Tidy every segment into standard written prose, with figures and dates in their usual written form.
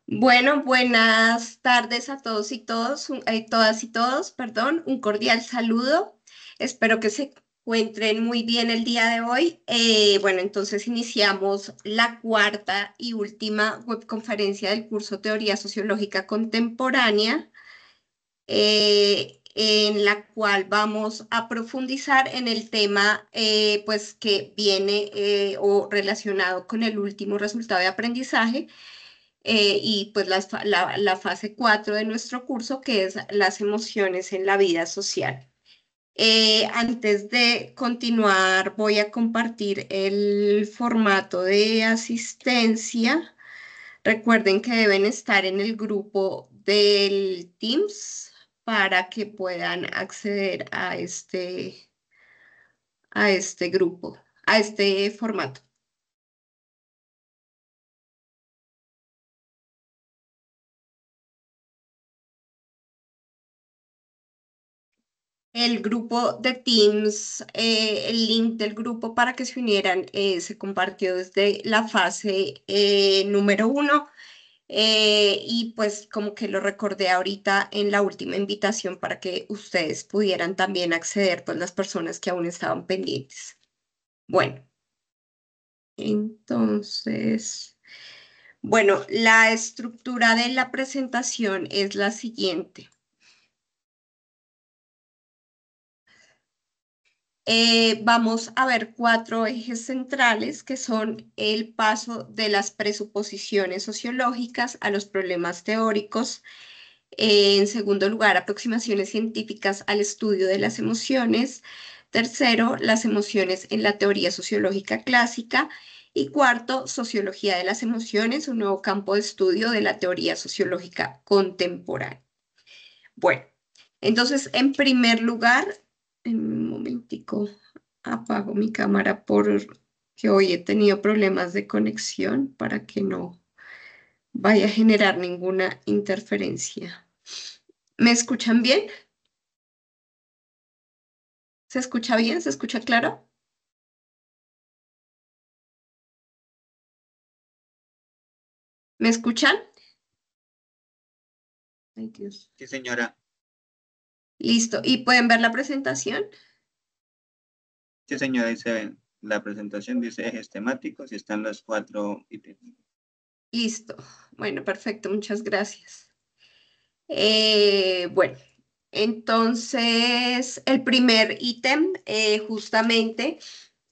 Bueno, buenas tardes a todos y todos, todas y todos, perdón, un cordial saludo. Espero que se encuentren muy bien el día de hoy. Bueno, entonces iniciamos la cuarta y última webconferencia del curso Teoría Sociológica Contemporánea, en la cual vamos a profundizar en el tema, pues, que viene o relacionado con el último resultado de aprendizaje y pues la fase 4 de nuestro curso, que es las emociones en la vida social. Antes de continuar, voy a compartir el formato de asistencia. Recuerden que deben estar en el grupo del Teams para que puedan acceder a este grupo, a este formato. El grupo de Teams, el link del grupo para que se unieran, se compartió desde la fase número 1, y pues como que lo recordé ahorita en la última invitación para que ustedes pudieran también acceder, pues las personas que aún estaban pendientes. Bueno, entonces, bueno, la estructura de la presentación es la siguiente. Vamos a ver cuatro ejes centrales que son el paso de las presuposiciones sociológicas a los problemas teóricos. En segundo lugar, aproximaciones científicas al estudio de las emociones. Tercero, las emociones en la teoría sociológica clásica. Y cuarto, sociología de las emociones, un nuevo campo de estudio de la teoría sociológica contemporánea. Bueno, entonces, en primer lugar, en un momentico, apago mi cámara porque hoy he tenido problemas de conexión para que no vaya a generar ninguna interferencia. ¿Me escuchan bien? ¿Se escucha bien? ¿Se escucha claro? ¿Me escuchan? Ay, Dios. Sí, señora. Listo. ¿Y pueden ver la presentación? Sí, señora, dice la presentación, dice ejes temáticos y están los cuatro ítems. Listo. Bueno, perfecto. Muchas gracias. Bueno, entonces el primer ítem justamente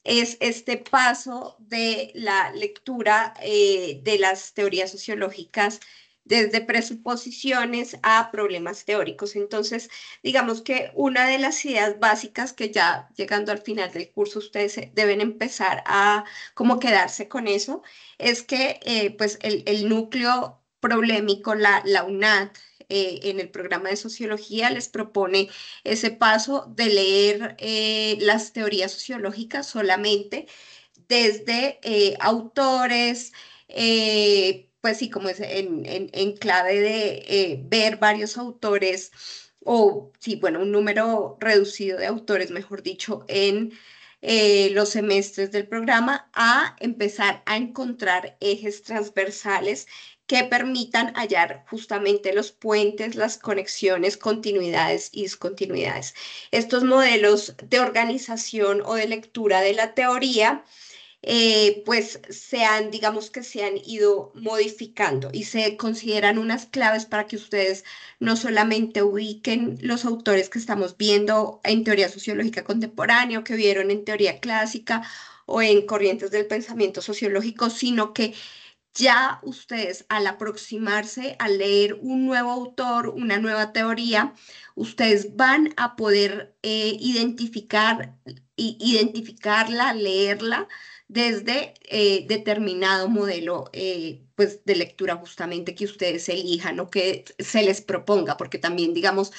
es este paso de la lectura de las teorías sociológicas desde presuposiciones a problemas teóricos. Entonces, digamos que una de las ideas básicas que ya llegando al final del curso ustedes deben empezar a como quedarse con eso, es que pues el núcleo problemático, la UNAD, en el programa de sociología les propone ese paso de leer las teorías sociológicas solamente desde autores, pues sí, como es en clave de ver varios autores o, sí, bueno, un número reducido de autores, mejor dicho, en los semestres del programa, a empezar a encontrar ejes transversales que permitan hallar justamente los puentes, las conexiones, continuidades y discontinuidades. Estos modelos de organización o de lectura de la teoría, pues digamos que se han ido modificando y se consideran unas claves para que ustedes no solamente ubiquen los autores que estamos viendo en teoría sociológica contemporánea o que vieron en teoría clásica o en corrientes del pensamiento sociológico, sino que ya ustedes al aproximarse a leer un nuevo autor, una nueva teoría, ustedes van a poder identificarla, leerla desde determinado modelo, pues, de lectura justamente que ustedes elijan o que se les proponga, porque también, digamos,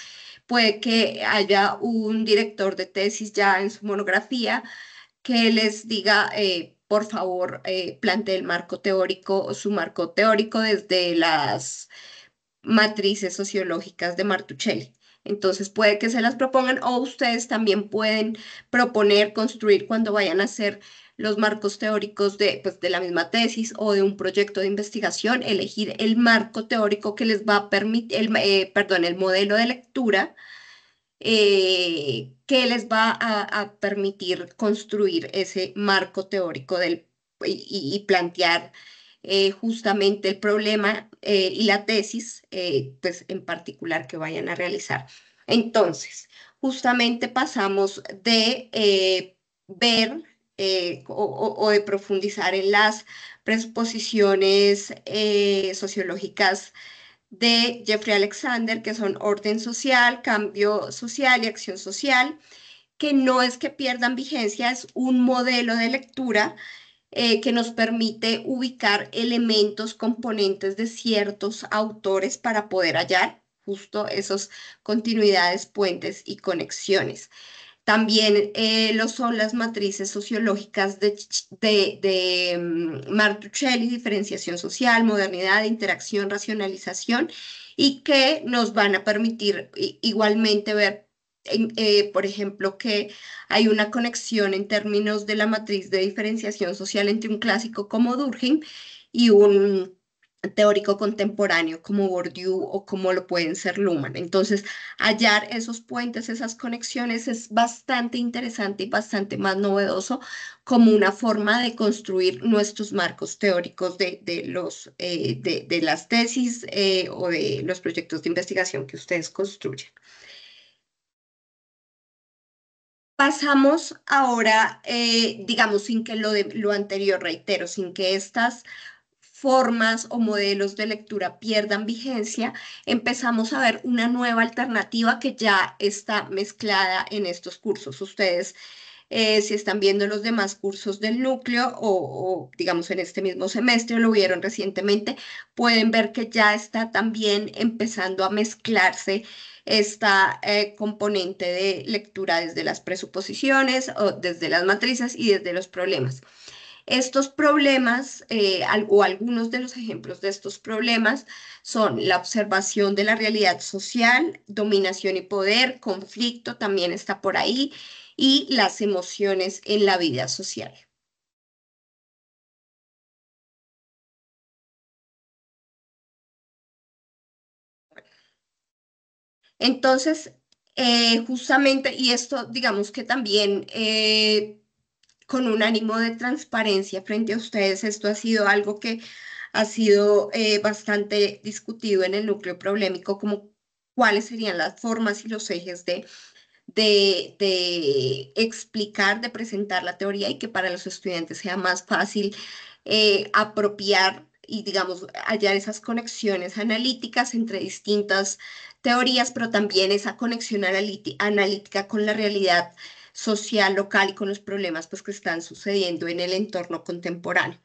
puede que haya un director de tesis ya en su monografía que les diga, por favor, plantee el marco teórico, su marco teórico desde las matrices sociológicas de Martuchelli. Entonces puede que se las propongan o ustedes también pueden proponer, construir cuando vayan a hacer los marcos teóricos de, pues, de la misma tesis o de un proyecto de investigación, elegir el marco teórico que les va a permitir, perdón, el modelo de lectura que les va a permitir construir ese marco teórico y plantear justamente el problema y la tesis, pues en particular que vayan a realizar. Entonces, justamente pasamos de ver o de profundizar en las presuposiciones sociológicas de Jeffrey Alexander, que son orden social, cambio social y acción social, que no es que pierdan vigencia, es un modelo de lectura que nos permite ubicar elementos, componentes de ciertos autores para poder hallar justo esas continuidades, puentes y conexiones. También lo son las matrices sociológicas de Martuchelli, diferenciación social, modernidad, interacción, racionalización, y que nos van a permitir igualmente ver, por ejemplo, que hay una conexión en términos de la matriz de diferenciación social entre un clásico como Durkheim y un teórico contemporáneo como Bourdieu o como lo pueden ser Luhmann. Entonces, hallar esos puentes, esas conexiones es bastante interesante y bastante más novedoso como una forma de construir nuestros marcos teóricos de las tesis o de los proyectos de investigación que ustedes construyen. Pasamos ahora, digamos, sin que lo anterior, reitero, sin que estas formas o modelos de lectura pierdan vigencia, empezamos a ver una nueva alternativa que ya está mezclada en estos cursos. Ustedes, si están viendo los demás cursos del núcleo digamos en este mismo semestre, lo vieron recientemente, pueden ver que ya está también empezando a mezclarse esta componente de lectura desde las presuposiciones o desde las matrices y desde los problemas. Estos problemas, o algunos de los ejemplos de estos problemas, son la observación de la realidad social, dominación y poder, conflicto también está por ahí, y las emociones en la vida social. Entonces, justamente, y esto digamos que también con un ánimo de transparencia frente a ustedes, esto ha sido algo que ha sido bastante discutido en el núcleo problemático, como cuáles serían las formas y los ejes de explicar, de presentar la teoría y que para los estudiantes sea más fácil apropiar y, digamos, hallar esas conexiones analíticas entre distintas teorías, pero también esa conexión analítica con la realidad social local y con los problemas pues, que están sucediendo en el entorno contemporáneo.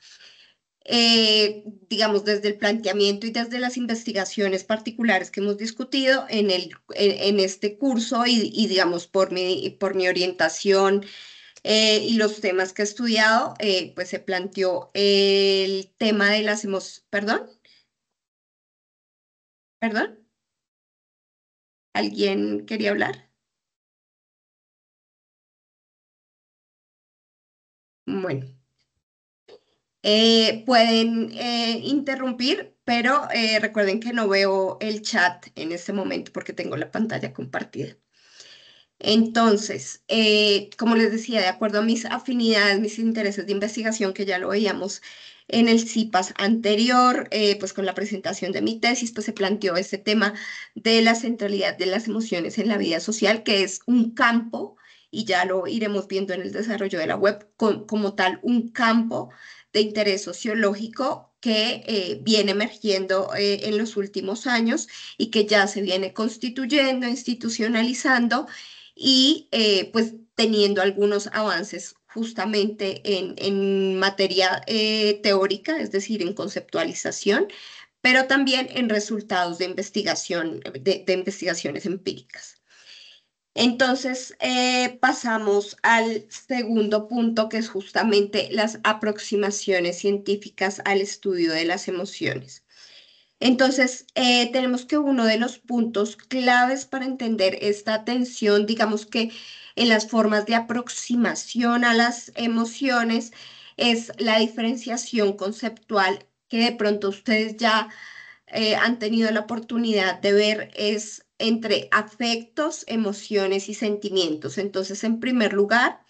Digamos, desde el planteamiento y desde las investigaciones particulares que hemos discutido en este curso digamos, por mi orientación y los temas que he estudiado, pues se planteó el tema de las emociones, perdón, ¿alguien quería hablar? Bueno. Pueden interrumpir, pero recuerden que no veo el chat en este momento porque tengo la pantalla compartida. Entonces, como les decía, de acuerdo a mis afinidades, mis intereses de investigación, que ya lo veíamos en el CIPAS anterior, pues con la presentación de mi tesis, pues se planteó este tema de la centralidad de las emociones en la vida social, que es un campo, y ya lo iremos viendo en el desarrollo de la web, como tal, un campo de interés sociológico que viene emergiendo en los últimos años y que ya se viene constituyendo, institucionalizando y pues teniendo algunos avances justamente en materia teórica, es decir, en conceptualización, pero también en resultados de investigación, de investigaciones empíricas. Entonces, pasamos al segundo punto, que es justamente las aproximaciones científicas al estudio de las emociones. Entonces, tenemos que uno de los puntos claves para entender esta atención, digamos que en las formas de aproximación a las emociones, es la diferenciación conceptual que de pronto ustedes ya han tenido la oportunidad de ver, es entre afectos, emociones y sentimientos. Entonces, en primer lugar,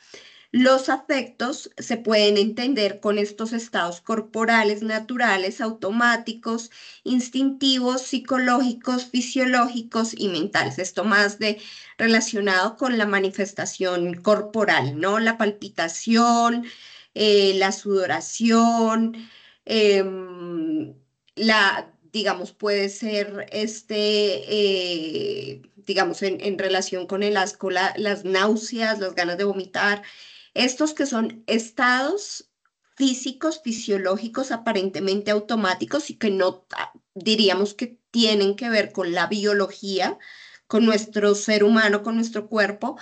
los afectos se pueden entender con estos estados corporales naturales, automáticos, instintivos, psicológicos, fisiológicos y mentales. Esto más de relacionado con la manifestación corporal, ¿no? La palpitación, la sudoración, digamos, puede ser digamos, en relación con el asco, las náuseas, las ganas de vomitar, estos que son estados físicos, fisiológicos, aparentemente automáticos y que no diríamos que tienen que ver con la biología, con nuestro ser humano, con nuestro cuerpo,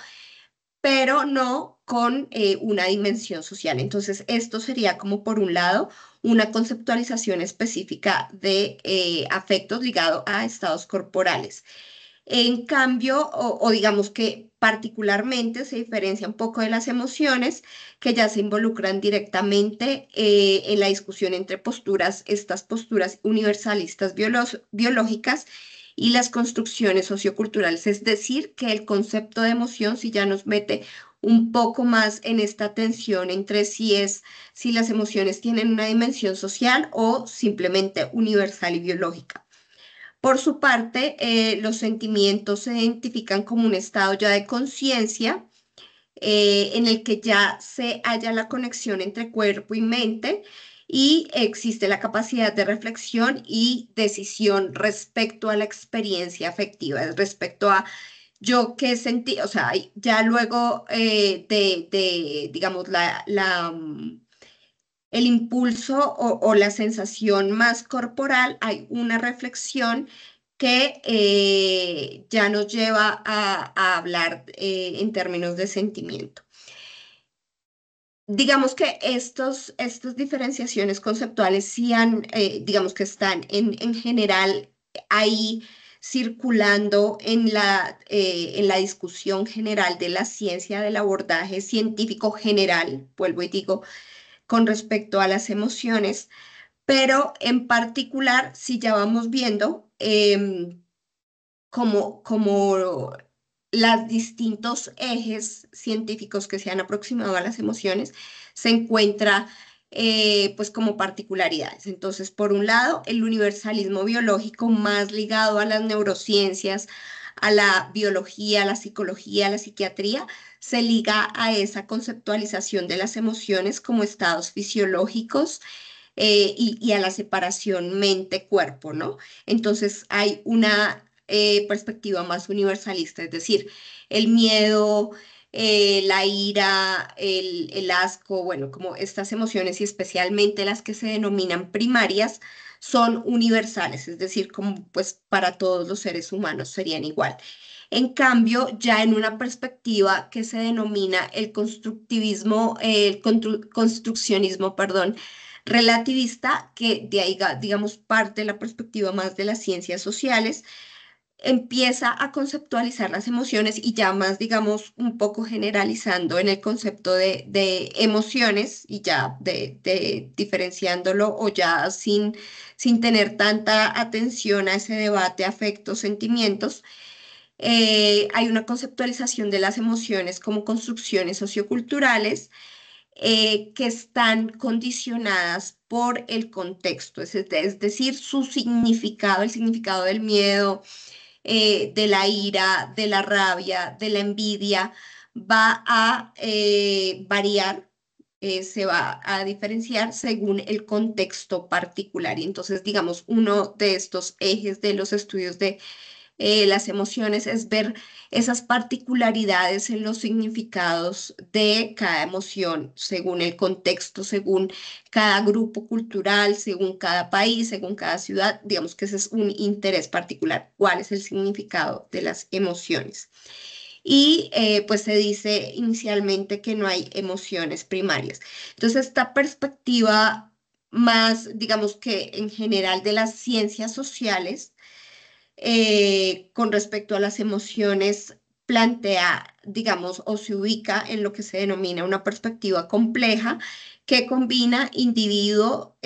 pero no con una dimensión social. Entonces, esto sería como por un lado una conceptualización específica de afectos ligado a estados corporales. En cambio, o digamos que particularmente se diferencia un poco de las emociones que ya se involucran directamente en la discusión entre posturas, estas posturas universalistas biológicas y las construcciones socioculturales. Es decir, que el concepto de emoción si ya nos mete un poco más en esta tensión entre si las emociones tienen una dimensión social o simplemente universal y biológica. Por su parte, los sentimientos se identifican como un estado ya de conciencia en el que ya se halla la conexión entre cuerpo y mente y existe la capacidad de reflexión y decisión respecto a la experiencia afectiva, respecto a yo qué sentí, o sea, ya luego digamos, el impulso o la sensación más corporal, hay una reflexión que ya nos lleva a hablar en términos de sentimiento. Digamos que estas diferenciaciones conceptuales sí digamos que están en general ahí circulando en la discusión general de la ciencia, del abordaje científico general, vuelvo y digo, con respecto a las emociones, pero en particular, si ya vamos viendo como los distintos ejes científicos que se han aproximado a las emociones, se encuentra pues como particularidades. Entonces, por un lado, el universalismo biológico más ligado a las neurociencias, a la biología, a la psicología, a la psiquiatría, se liga a esa conceptualización de las emociones como estados fisiológicos y a la separación mente-cuerpo, ¿no? Entonces hay una perspectiva más universalista, es decir, el miedo, la ira, el asco, bueno, como estas emociones y especialmente las que se denominan primarias son universales, es decir, como pues para todos los seres humanos serían igual. En cambio, ya en una perspectiva que se denomina el constructivismo, construccionismo, perdón, relativista, que de ahí, digamos, parte de la perspectiva más de las ciencias sociales, empieza a conceptualizar las emociones y ya más, digamos, un poco generalizando en el concepto de emociones y ya de diferenciándolo o ya sin tener tanta atención a ese debate, afectos, sentimientos. Hay una conceptualización de las emociones como construcciones socioculturales que están condicionadas por el contexto, es decir, su significado, el significado del miedo, de la ira, de la rabia, de la envidia, va a variar, se va a diferenciar según el contexto particular. Y entonces, digamos, uno de estos ejes de los estudios de las emociones es ver esas particularidades en los significados de cada emoción, según el contexto, según cada grupo cultural, según cada país, según cada ciudad. Digamos que ese es un interés particular, cuál es el significado de las emociones. Y pues se dice inicialmente que no hay emociones primarias. Entonces, esta perspectiva más, digamos que en general de las ciencias sociales, con respecto a las emociones, plantea, digamos, o se ubica en lo que se denomina una perspectiva compleja que combina individuo,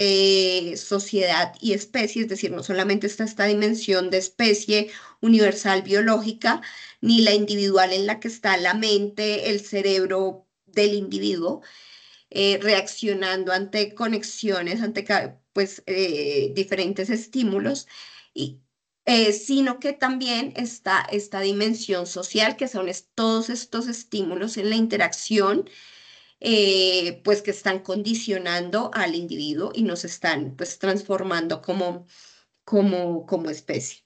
sociedad y especie, es decir, no solamente está esta dimensión de especie universal biológica, ni la individual en la que está la mente, el cerebro del individuo, reaccionando ante conexiones, ante pues, diferentes estímulos, y, sino que también está esta dimensión social, que son todos estos estímulos en la interacción, pues que están condicionando al individuo y nos están pues transformando como especie.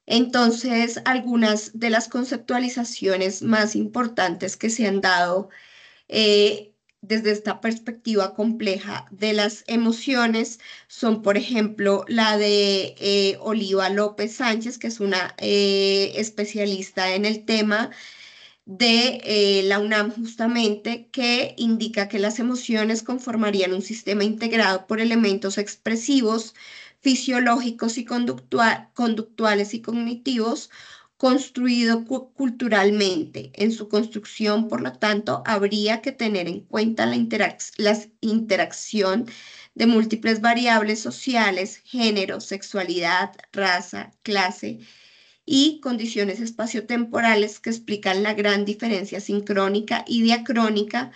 Entonces, algunas de las conceptualizaciones más importantes que se han dado, desde esta perspectiva compleja de las emociones son, por ejemplo, la de Oliva López Sánchez, que es una especialista en el tema de la UNAM justamente, que indica que las emociones conformarían un sistema integrado por elementos expresivos, fisiológicos y conductuales y cognitivos, construido culturalmente. En su construcción, por lo tanto, habría que tener en cuenta la interacción de múltiples variables sociales, género, sexualidad, raza, clase y condiciones espaciotemporales que explican la gran diferencia sincrónica y diacrónica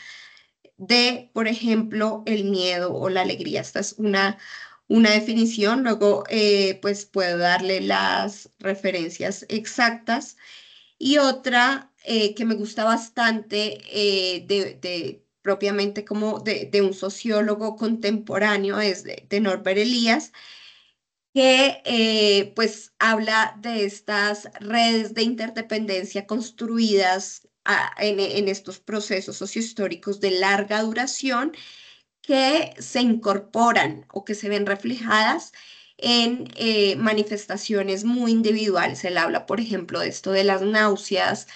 de, por ejemplo, el miedo o la alegría. Esta es una definición, luego pues puedo darle las referencias exactas. Y otra que me gusta bastante, propiamente como de un sociólogo contemporáneo, es de Norbert Elias, que pues habla de estas redes de interdependencia construidas en estos procesos sociohistóricos de larga duración, que se incorporan o que se ven reflejadas en manifestaciones muy individuales. Él habla, por ejemplo, de esto de las náuseas,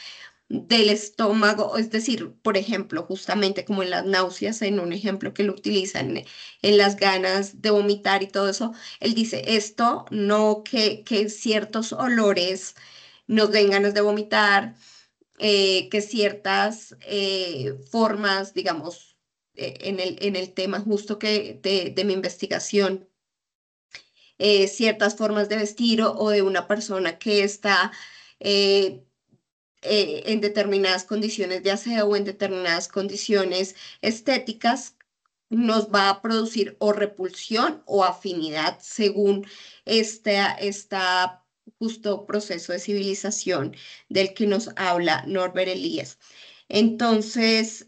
del estómago, es decir, por ejemplo, justamente como en las náuseas, en un ejemplo que lo utilizan en las ganas de vomitar y todo eso, él dice, esto no, que ciertos olores nos den ganas de vomitar, que ciertas formas, digamos, en el tema justo que de mi investigación, ciertas formas de vestir o de una persona que está eh, en determinadas condiciones de aseo o en determinadas condiciones estéticas, nos va a producir o repulsión o afinidad según esta justo proceso de civilización del que nos habla Norbert Elias. Entonces,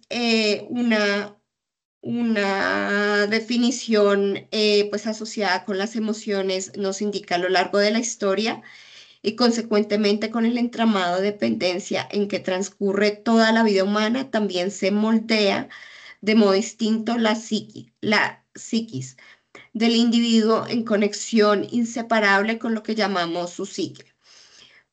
una definición pues asociada con las emociones nos indica a lo largo de la historia y consecuentemente con el entramado de dependencia en que transcurre toda la vida humana, también se moldea de modo distinto la psiquis del individuo en conexión inseparable con lo que llamamos su psique.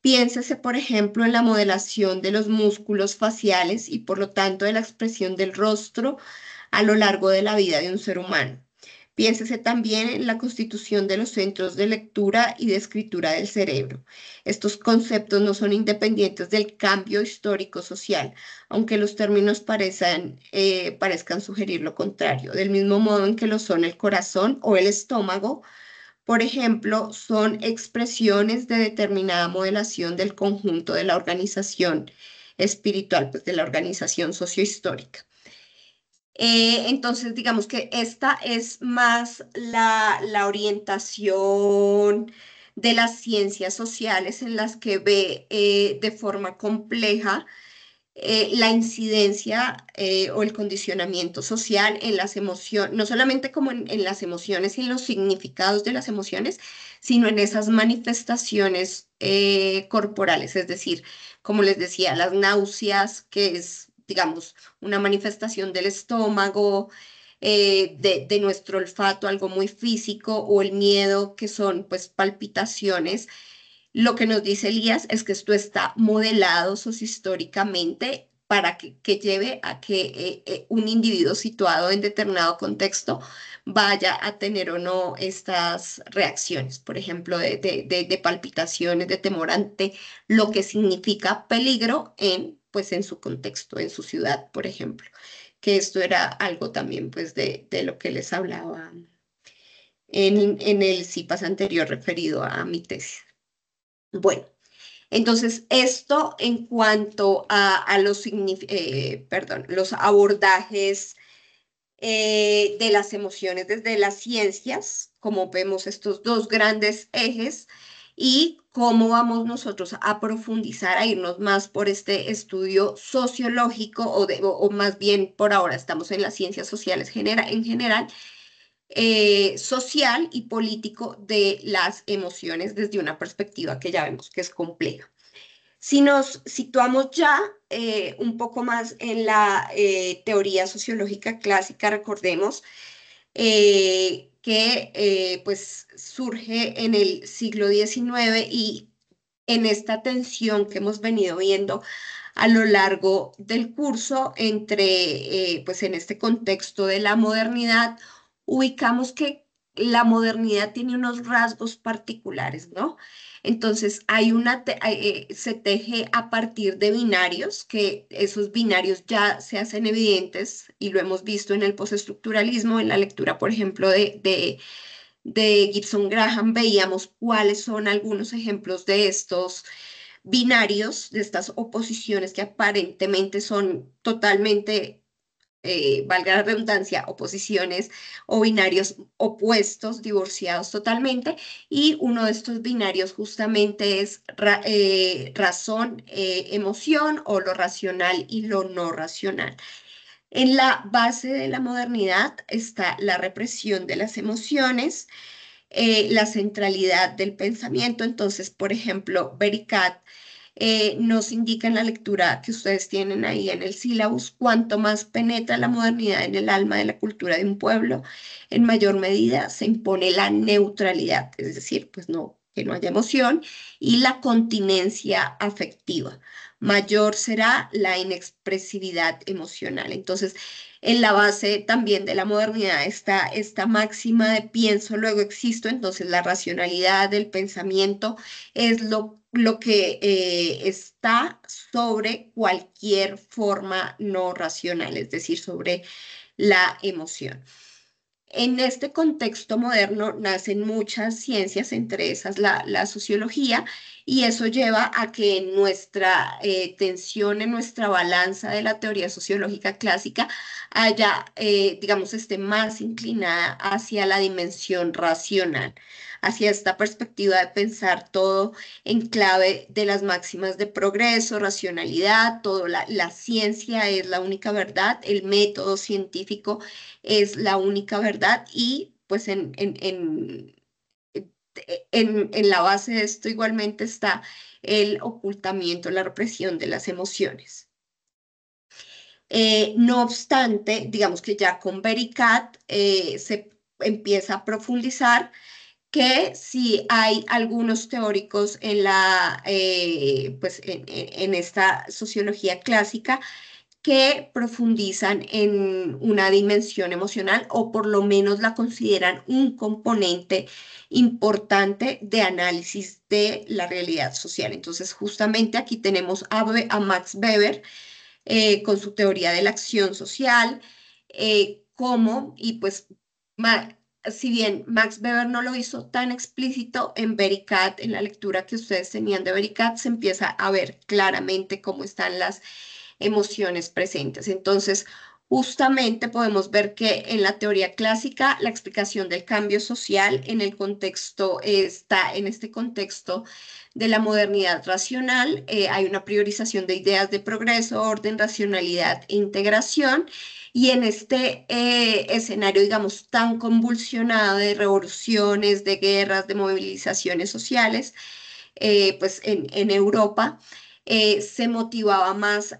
Piénsese, por ejemplo, en la modelación de los músculos faciales y por lo tanto de la expresión del rostro a lo largo de la vida de un ser humano. Piénsese también en la constitución de los centros de lectura y de escritura del cerebro. Estos conceptos no son independientes del cambio histórico social, aunque los términos parezcan sugerir lo contrario, del mismo modo en que lo son el corazón o el estómago, por ejemplo, son expresiones de determinada modelación del conjunto de la organización espiritual, pues de la organización sociohistórica. Entonces, digamos que esta es más la orientación de las ciencias sociales en las que ve de forma compleja la incidencia o el condicionamiento social en las emociones, no solamente como en las emociones y en los significados de las emociones, sino en esas manifestaciones corporales, es decir, como les decía, las náuseas, que es, digamos, una manifestación del estómago, de nuestro olfato, algo muy físico, o el miedo, que son pues palpitaciones. Lo que nos dice Elías es que esto está modelado sociohistóricamente para que lleve a que un individuo situado en determinado contexto vaya a tener o no estas reacciones, por ejemplo, de palpitaciones, de temor ante lo que significa peligro en, pues, en su contexto, en su ciudad, por ejemplo, que esto era algo también pues, de lo que les hablaba en el CIPAS anterior referido a mi tesis. Bueno. Entonces, esto en cuanto a los abordajes de las emociones desde las ciencias, como vemos estos dos grandes ejes, y cómo vamos nosotros a profundizar, a irnos más por este estudio sociológico, o más bien por ahora estamos en las ciencias sociales en general, social y político de las emociones desde una perspectiva que ya vemos que es compleja. Si nos situamos ya un poco más en la teoría sociológica clásica, recordemos que pues surge en el siglo XIX y en esta tensión que hemos venido viendo a lo largo del curso entre, pues en este contexto de la modernidad, ubicamos que la modernidad tiene unos rasgos particulares, ¿no? Entonces, se teje a partir de binarios, que esos binarios ya se hacen evidentes y lo hemos visto en el postestructuralismo, en la lectura, por ejemplo, de Gibson Graham, veíamos cuáles son algunos ejemplos de estos binarios, de estas oposiciones que aparentemente son totalmente, valga la redundancia, oposiciones o binarios opuestos, divorciados totalmente, y uno de estos binarios justamente es razón, emoción, o lo racional y lo no racional. En la base de la modernidad está la represión de las emociones, la centralidad del pensamiento. Entonces, por ejemplo, Bericat nos indica en la lectura que ustedes tienen ahí en el sílabus, cuanto más penetra la modernidad en el alma de la cultura de un pueblo, en mayor medida se impone la neutralidad, es decir, pues no, que no haya emoción, y la continencia afectiva. Mayor será la inexpresividad emocional. Entonces, en la base también de la modernidad está esta máxima de pienso, luego existo. Entonces, la racionalidad del pensamiento es lo que está sobre cualquier forma no racional, es decir, sobre la emoción. En este contexto moderno nacen muchas ciencias, entre esas la sociología, y eso lleva a que en nuestra tensión, en nuestra balanza de la teoría sociológica clásica, haya, digamos, esté más inclinada hacia la dimensión racional, hacia esta perspectiva de pensar todo en clave de las máximas de progreso, racionalidad, todo la ciencia es la única verdad, el método científico es la única verdad, y pues en la base de esto igualmente está el ocultamiento, la represión de las emociones. No obstante, digamos que ya con Bericat se empieza a profundizar que si hay algunos teóricos pues en esta sociología clásica que profundizan en una dimensión emocional, o por lo menos la consideran un componente importante de análisis de la realidad social. Entonces, justamente aquí tenemos a Max Weber con su teoría de la acción social, y pues, si bien Max Weber no lo hizo tan explícito, en Bericat, en la lectura que ustedes tenían de Bericat, se empieza a ver claramente cómo están las emociones presentes. Entonces, justamente podemos ver que en la teoría clásica la explicación del cambio social en el contexto está en este contexto de la modernidad racional. Hay una priorización de ideas de progreso, orden, racionalidad e integración. Y en este escenario, digamos, tan convulsionado de revoluciones, de guerras, de movilizaciones sociales, pues en Europa se motivaba más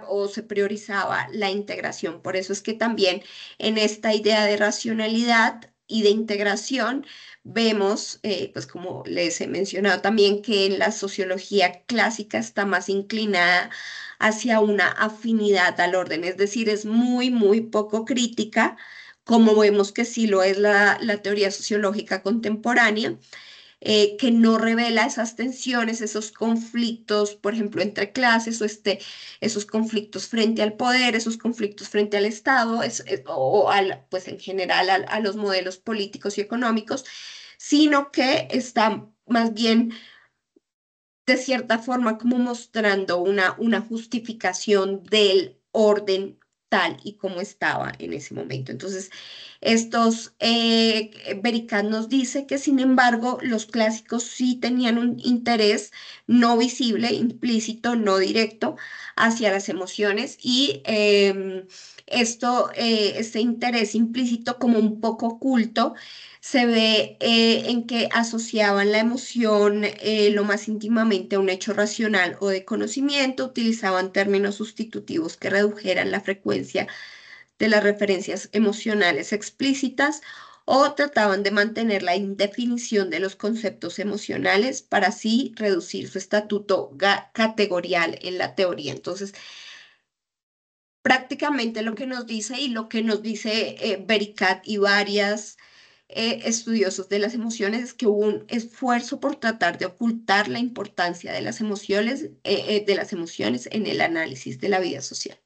o se priorizaba la integración. Por eso es que también en esta idea de racionalidad y de integración, vemos, pues como les he mencionado también, que en la sociología clásica está más inclinada hacia una afinidad al orden, es decir, es muy, muy poco crítica, como vemos que sí lo es la teoría sociológica contemporánea, que no revela esas tensiones, esos conflictos, por ejemplo, entre clases esos conflictos frente al poder, esos conflictos frente al Estado, pues en general a los modelos políticos y económicos, sino que está más bien de cierta forma como mostrando una justificación del orden tal y como estaba en ese momento. Entonces, Bericat nos dice que, sin embargo, los clásicos sí tenían un interés no visible, implícito, no directo hacia las emociones y este interés implícito como un poco oculto se ve en que asociaban la emoción lo más íntimamente a un hecho racional o de conocimiento, utilizaban términos sustitutivos que redujeran la frecuencia de las referencias emocionales explícitas o trataban de mantener la indefinición de los conceptos emocionales para así reducir su estatuto categorial en la teoría. Entonces, prácticamente lo que nos dice y lo que nos dice Bericat y varias estudiosos de las emociones es que hubo un esfuerzo por tratar de ocultar la importancia de las emociones en el análisis de la vida social.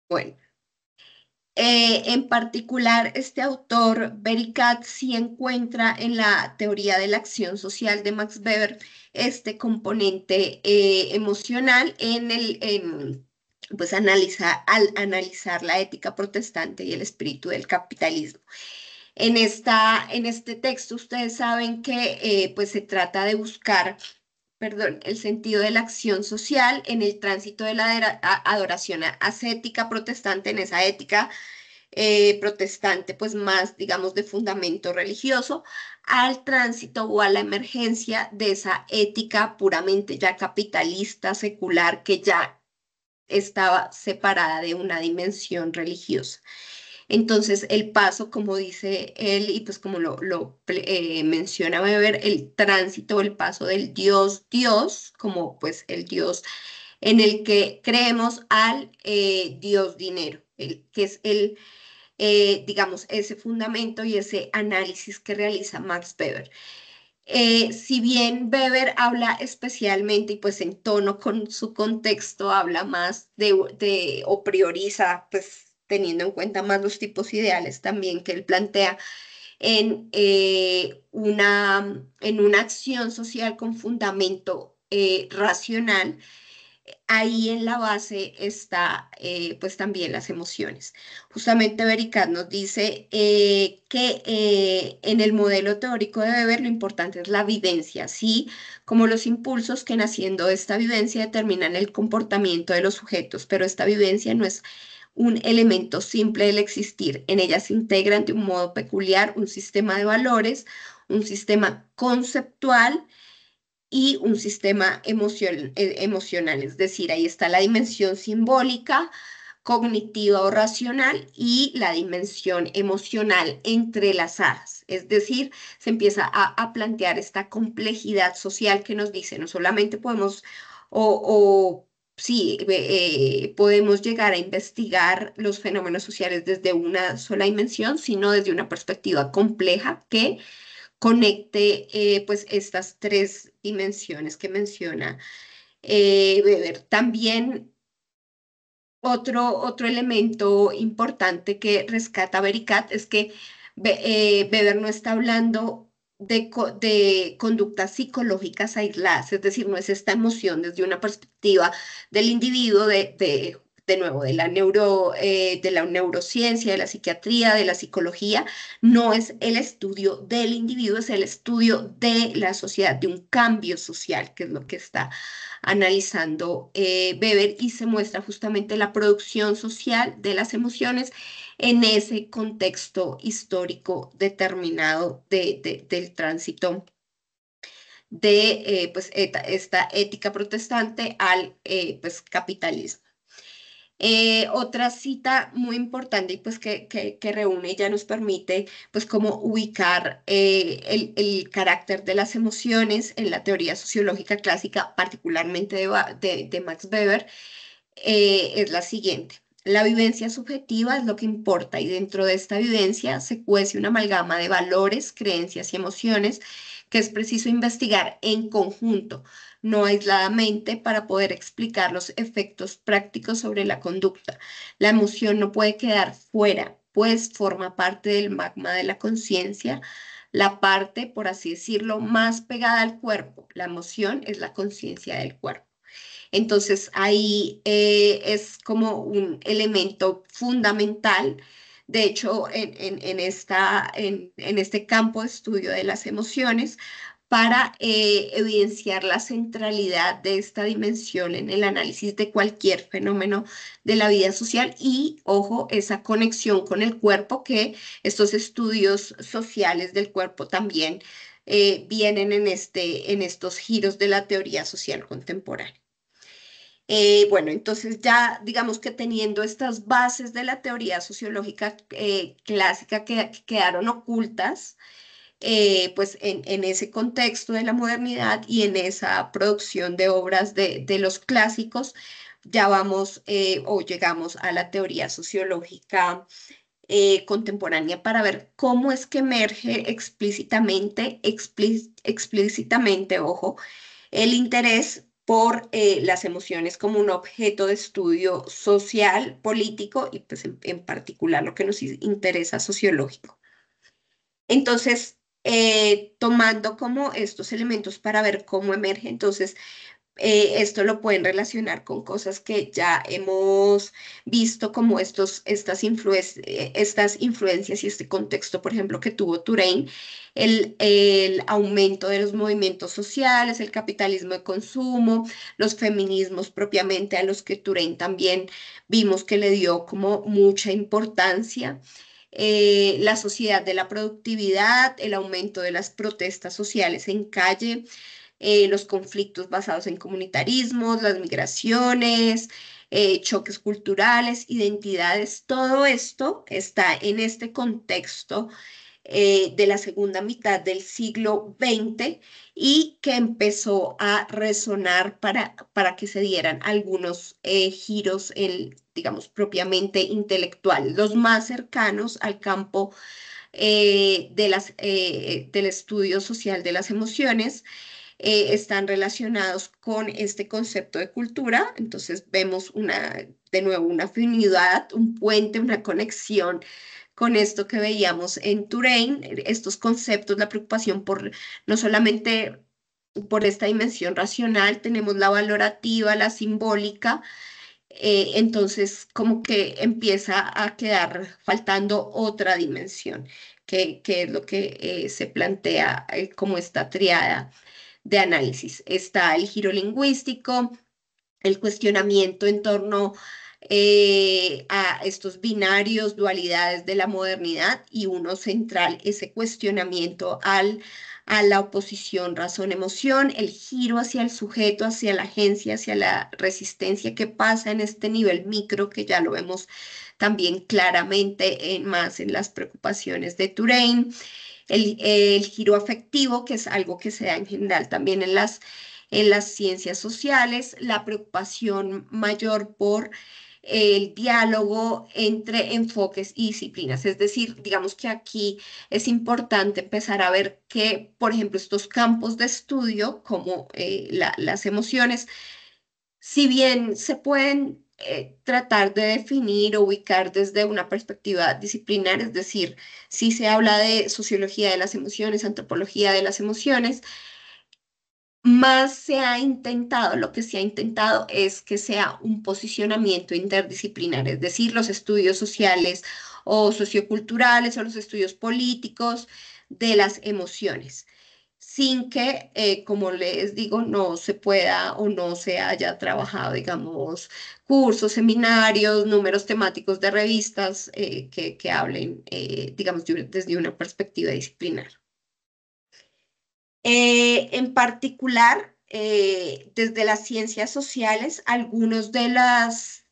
Bueno, en particular, este autor, Bericat, sí encuentra en la teoría de la acción social de Max Weber este componente emocional pues al analizar la ética protestante y el espíritu del capitalismo. En este texto ustedes saben que pues se trata de buscar, perdón, el sentido de la acción social en el tránsito de la adoración ascética protestante, en esa ética protestante, pues más, digamos, de fundamento religioso, al tránsito o a la emergencia de esa ética puramente ya capitalista, secular, que ya estaba separada de una dimensión religiosa. Entonces, el paso, como dice él, y pues como menciona Weber, el tránsito, el paso del Dios, Dios, como pues el Dios en el que creemos al Dios dinero, que es digamos, ese fundamento y ese análisis que realiza Max Weber. Si bien Weber habla especialmente y pues en tono con su contexto, habla más o prioriza, pues teniendo en cuenta más los tipos ideales también que él plantea en una acción social con fundamento racional, ahí en la base está pues también las emociones. Justamente Bericat nos dice que en el modelo teórico de Weber lo importante es la vivencia, así como los impulsos que naciendo de esta vivencia determinan el comportamiento de los sujetos, pero esta vivencia no es un elemento simple del existir. En ella se integran de un modo peculiar un sistema de valores, un sistema conceptual y un sistema emocional, es decir, ahí está la dimensión simbólica, cognitiva o racional y la dimensión emocional entrelazadas. Es decir, se empieza a plantear esta complejidad social que nos dice, no solamente podemos sí, podemos llegar a investigar los fenómenos sociales desde una sola dimensión, sino desde una perspectiva compleja que conecte pues estas tres dimensiones que menciona Weber. También otro elemento importante que rescata Bericat es que Weber no está hablando de conductas psicológicas aisladas, es decir, no es esta emoción desde una perspectiva del individuo, de nuevo, de la neurociencia, de la psiquiatría, de la psicología, no es el estudio del individuo, es el estudio de la sociedad, de un cambio social, que es lo que está analizando Weber y se muestra justamente la producción social de las emociones en ese contexto histórico determinado del tránsito de pues, esta ética protestante al pues, capitalismo. Otra cita muy importante y pues que reúne y ya nos permite pues como ubicar el carácter de las emociones en la teoría sociológica clásica, particularmente de Max Weber, es la siguiente. La vivencia subjetiva es lo que importa y dentro de esta vivencia se cuece una amalgama de valores, creencias y emociones que es preciso investigar en conjunto, no aisladamente, para poder explicar los efectos prácticos sobre la conducta. La emoción no puede quedar fuera, pues forma parte del magma de la conciencia, la parte, por así decirlo, más pegada al cuerpo. La emoción es la conciencia del cuerpo. Entonces ahí es como un elemento fundamental. De hecho, en este campo de estudio de las emociones, para evidenciar la centralidad de esta dimensión en el análisis de cualquier fenómeno de la vida social y, ojo, esa conexión con el cuerpo que estos estudios sociales del cuerpo también vienen en estos giros de la teoría social contemporánea. Bueno, entonces ya digamos que teniendo estas bases de la teoría sociológica clásica que quedaron ocultas, pues en ese contexto de la modernidad y en esa producción de obras de los clásicos, ya vamos o llegamos a la teoría sociológica contemporánea para ver cómo es que emerge explícitamente, ojo, el interés por las emociones como un objeto de estudio social, político y pues en particular lo que nos interesa sociológico. Entonces, tomando como estos elementos para ver cómo emerge, entonces esto lo pueden relacionar con cosas que ya hemos visto como estas influencias y este contexto, por ejemplo, que tuvo Touraine, el aumento de los movimientos sociales, el capitalismo de consumo, los feminismos propiamente a los que Touraine también vimos que le dio como mucha importancia. La sociedad de la productividad, el aumento de las protestas sociales en calle, los conflictos basados en comunitarismos, las migraciones, choques culturales, identidades, todo esto está en este contexto de la segunda mitad del siglo XX y que empezó a resonar para que se dieran algunos giros, digamos, propiamente intelectuales, los más cercanos al campo del estudio social de las emociones están relacionados con este concepto de cultura. Entonces vemos de nuevo una afinidad, un puente, una conexión con esto que veíamos en Touraine, estos conceptos, la preocupación por no solamente por esta dimensión racional, tenemos la valorativa, la simbólica, entonces como que empieza a quedar faltando otra dimensión, que es lo que se plantea como esta triada de análisis. Está el giro lingüístico, el cuestionamiento en torno a estos binarios, dualidades de la modernidad y uno central, ese cuestionamiento a la oposición razón-emoción, el giro hacia el sujeto, hacia la agencia, hacia la resistencia que pasa en este nivel micro que ya lo vemos también claramente más en las preocupaciones de Touraine, el giro afectivo, que es algo que se da en general también en las ciencias sociales, la preocupación mayor por el diálogo entre enfoques y disciplinas. Es decir, digamos que aquí es importante empezar a ver que, por ejemplo, estos campos de estudio, como las emociones, si bien se pueden tratar de definir o ubicar desde una perspectiva disciplinar, es decir, si se habla de sociología de las emociones, antropología de las emociones, más se ha intentado, lo que se ha intentado es que sea un posicionamiento interdisciplinar, es decir, los estudios sociales o socioculturales o los estudios políticos de las emociones sin que, como les digo, no se pueda o no se haya trabajado, digamos, cursos, seminarios, números temáticos de revistas que hablen, digamos, desde una perspectiva disciplinar. En particular, desde las ciencias sociales, algunos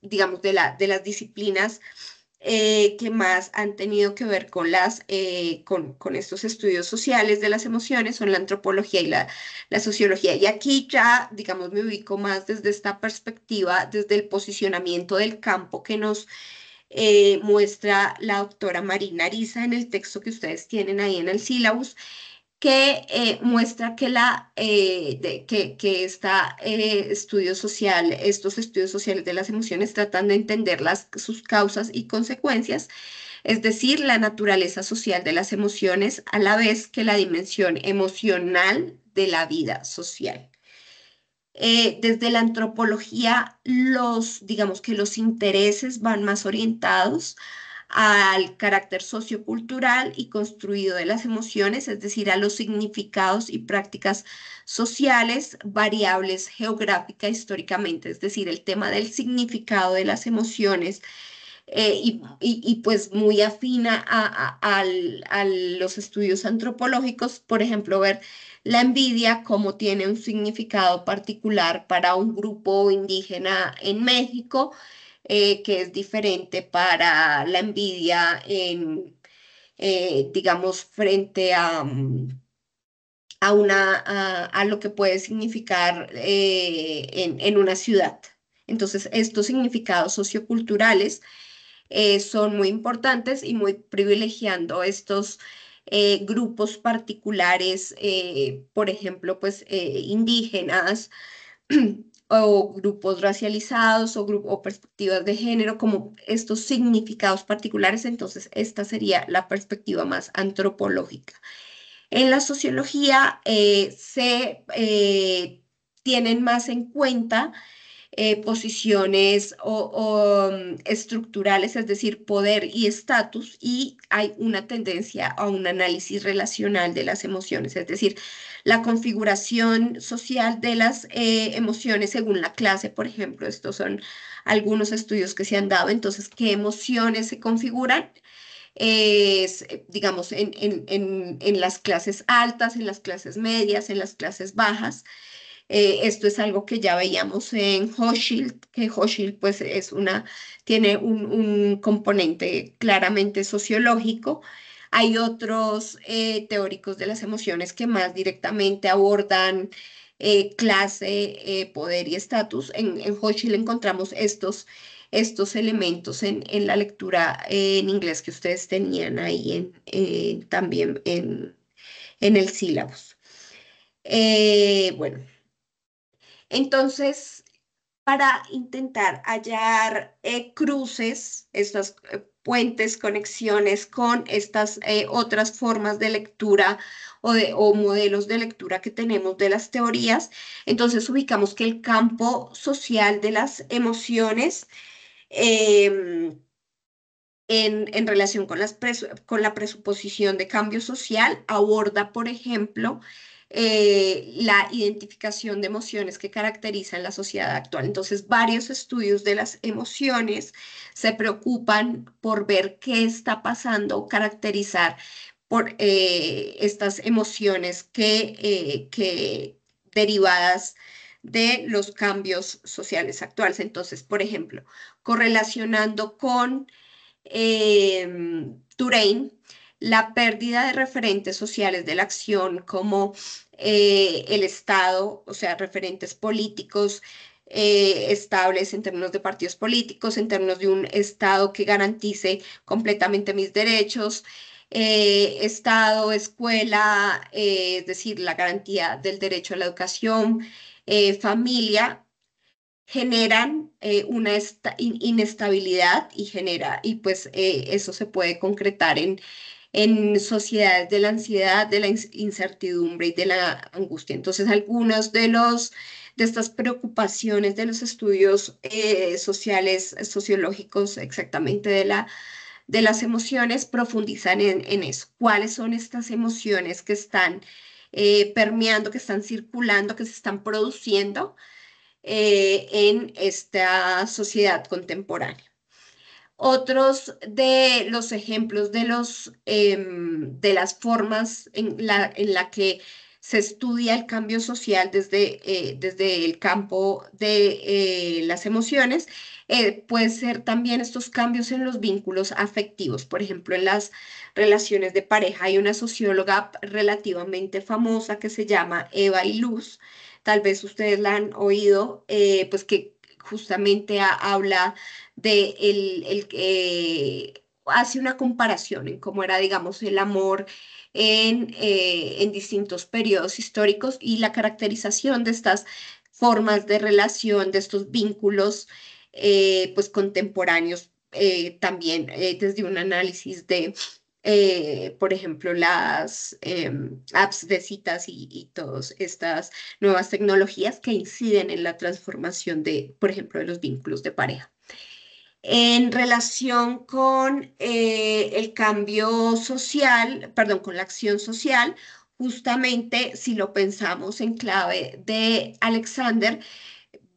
digamos, de las disciplinas que más han tenido que ver con con estos estudios sociales de las emociones son la antropología y la sociología. Y aquí ya, digamos, me ubico más desde esta perspectiva, desde el posicionamiento del campo que nos muestra la doctora Marina Ariza en el texto que ustedes tienen ahí en el sílabus, que muestra que, que estudio social, estos estudios sociales de las emociones tratan de entender sus causas y consecuencias, es decir, la naturaleza social de las emociones, a la vez que la dimensión emocional de la vida social. Desde la antropología, digamos que los intereses van más orientados al carácter sociocultural y construido de las emociones, es decir, a los significados y prácticas sociales variables geográfica históricamente, es decir, el tema del significado de las emociones pues muy afina a los estudios antropológicos, por ejemplo, ver la envidia cómo tiene un significado particular para un grupo indígena en México, que es diferente para la envidia digamos, frente a lo que puede significar en una ciudad. Entonces, estos significados socioculturales son muy importantes y muy privilegiando estos grupos particulares, por ejemplo, pues indígenas o grupos racializados o perspectivas de género, como estos significados particulares. Entonces, esta sería la perspectiva más antropológica. En la sociología se tienen más en cuenta posiciones estructurales, es decir, poder y estatus, y hay una tendencia a un análisis relacional de las emociones, es decir, la configuración social de las emociones según la clase, por ejemplo, estos son algunos estudios que se han dado, entonces, ¿qué emociones se configuran? Digamos, en las clases altas, en las clases medias, en las clases bajas. Esto es algo que ya veíamos en Hochschild, que Hochschild pues tiene un componente claramente sociológico. Hay otros teóricos de las emociones que más directamente abordan clase, poder y estatus. En Hochschild encontramos estos elementos en la lectura en inglés que ustedes tenían ahí también en el sílabus. Bueno. Entonces, para intentar hallar cruces, estas puentes, conexiones con estas otras formas de lectura o modelos de lectura que tenemos de las teorías, entonces ubicamos que el campo social de las emociones em, en relación con, con la presuposición de cambio social, aborda, por ejemplo, la identificación de emociones que caracterizan la sociedad actual. Entonces, varios estudios de las emociones se preocupan por ver qué está pasando, caracterizar por estas emociones que derivadas de los cambios sociales actuales. Entonces, por ejemplo, correlacionando con Touraine, la pérdida de referentes sociales de la acción como el Estado, o sea, referentes políticos estables en términos de partidos políticos, en términos de un Estado que garantice completamente mis derechos. Estado, escuela, es decir, la garantía del derecho a la educación, familia, generan una inestabilidad y pues eso se puede concretar en sociedades de la ansiedad, de la incertidumbre y de la angustia. Entonces, algunos de estas preocupaciones de los estudios sociales, sociológicos, exactamente de las emociones, profundizan en eso. ¿Cuáles son estas emociones que están permeando, que están circulando, que se están produciendo en esta sociedad contemporánea? Otros de los ejemplos de las formas en la que se estudia el cambio social desde el campo de las emociones. Puede ser también estos cambios en los vínculos afectivos, por ejemplo, en las relaciones de pareja. Hay una socióloga relativamente famosa que se llama Eva Iluz, tal vez ustedes la han oído, pues que justamente habla de hace una comparación en cómo era, digamos, el amor en distintos periodos históricos y la caracterización de estas formas de relación, de estos vínculos, pues contemporáneos, también desde un análisis de, por ejemplo, las apps de citas y todas estas nuevas tecnologías que inciden en la transformación de, por ejemplo, de los vínculos de pareja. En relación con el cambio social, perdón, con la acción social, justamente si lo pensamos en clave de Alexander,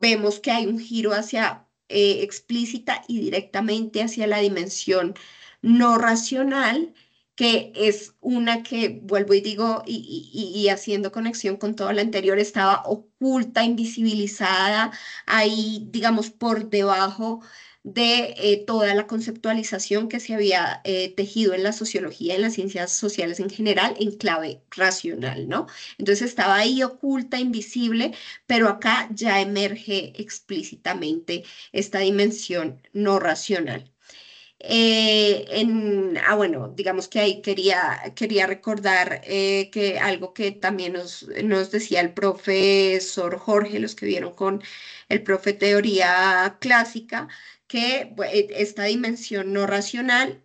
vemos que hay un giro hacia explícita y directamente hacia la dimensión no racional, que es una que, vuelvo y digo, y haciendo conexión con todo lo anterior, estaba oculta, invisibilizada, ahí, digamos, por debajo de toda la conceptualización que se había tejido en la sociología, en las ciencias sociales en general, en clave racional, ¿no? Entonces estaba ahí oculta, invisible, pero acá ya emerge explícitamente esta dimensión no racional. Bueno, digamos que ahí quería recordar que algo que también nos decía el profesor Jorge, los que vieron con el profe teoría clásica, que esta dimensión no racional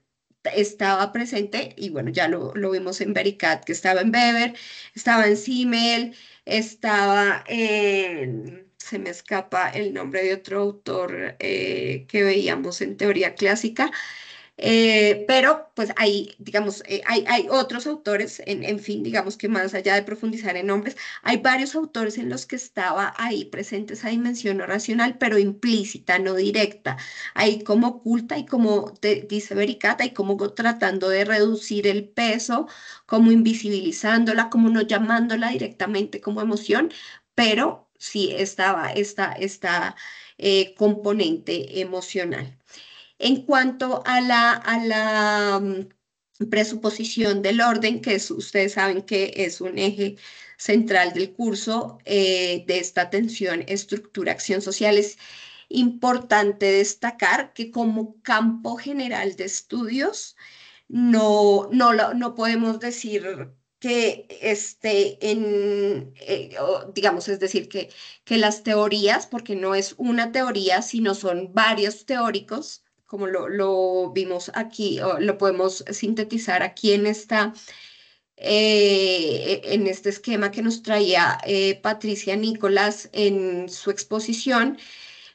estaba presente, y bueno, ya lo vimos en Vericat, que estaba en Weber, estaba en Simmel, estaba en, se me escapa el nombre de otro autor que veíamos en teoría clásica, pero pues ahí, digamos, hay otros autores, en fin, digamos que más allá de profundizar en nombres, hay varios autores en los que estaba ahí presente esa dimensión no racional, pero implícita, no directa, ahí como oculta y como dice Vericat, y como tratando de reducir el peso, como invisibilizándola, como no llamándola directamente como emoción, pero sí estaba esta componente emocional. En cuanto a la presuposición del orden, ustedes saben que es un eje central del curso de esta atención, estructura, acción social, es importante destacar que como campo general de estudios, no podemos decir que esté digamos, es decir, que las teorías, porque no es una teoría, sino son varios teóricos, como lo vimos aquí, o lo podemos sintetizar aquí en este esquema que nos traía Patricia Nicolás en su exposición.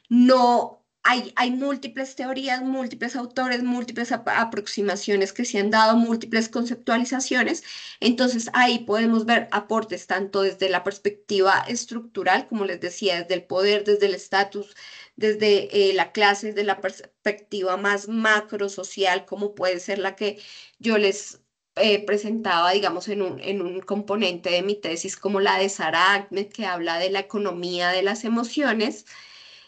No, hay múltiples teorías, múltiples autores, múltiples aproximaciones que se han dado, múltiples conceptualizaciones. Entonces ahí podemos ver aportes tanto desde la perspectiva estructural, como les decía, desde el poder, desde el estatus, desde la clase, desde la perspectiva más macro social, como puede ser la que yo les presentaba, digamos, en un componente de mi tesis, como la de Sarah Ahmed, que habla de la economía de las emociones,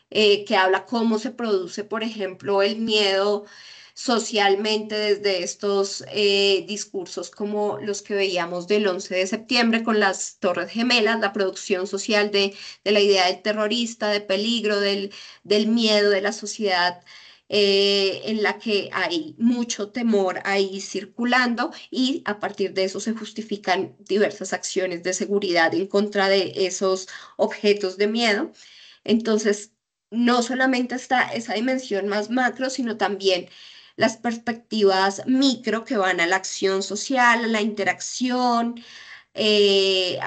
que habla cómo se produce, por ejemplo, el miedo socialmente desde estos discursos como los que veíamos del 11 de septiembre con las Torres Gemelas, la producción social de la idea del terrorista, de peligro, del miedo de la sociedad. En la que hay mucho temor ahí circulando y a partir de eso se justifican diversas acciones de seguridad en contra de esos objetos de miedo. Entonces, no solamente está esa dimensión más macro, sino también las perspectivas micro que van a la acción social, a la interacción,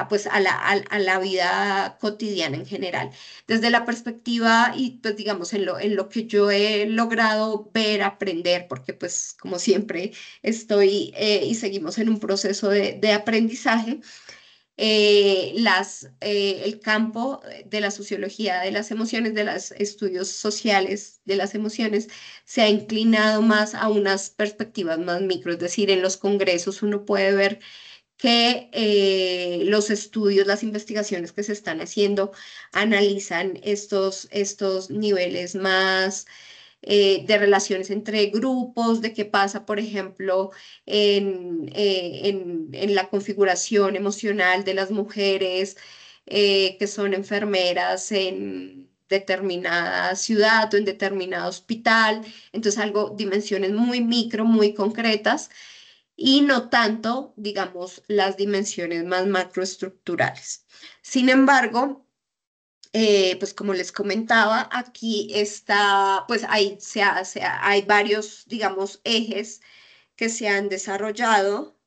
pues a la vida cotidiana en general. Desde la perspectiva y pues digamos en lo que yo he logrado ver, aprender, porque pues como siempre estoy y seguimos en un proceso de aprendizaje, el campo de la sociología de las emociones, de los estudios sociales de las emociones, se ha inclinado más a unas perspectivas más micro, es decir, en los congresos uno puede ver que los estudios, las investigaciones que se están haciendo analizan estos niveles más de relaciones entre grupos, de qué pasa, por ejemplo, en la configuración emocional de las mujeres que son enfermeras en determinada ciudad o en determinado hospital. Entonces, algo, dimensiones muy micro, muy concretas y no tanto, digamos, las dimensiones más macroestructurales. Sin embargo, pues como les comentaba, aquí está, pues hay varios, digamos, ejes que se han desarrollado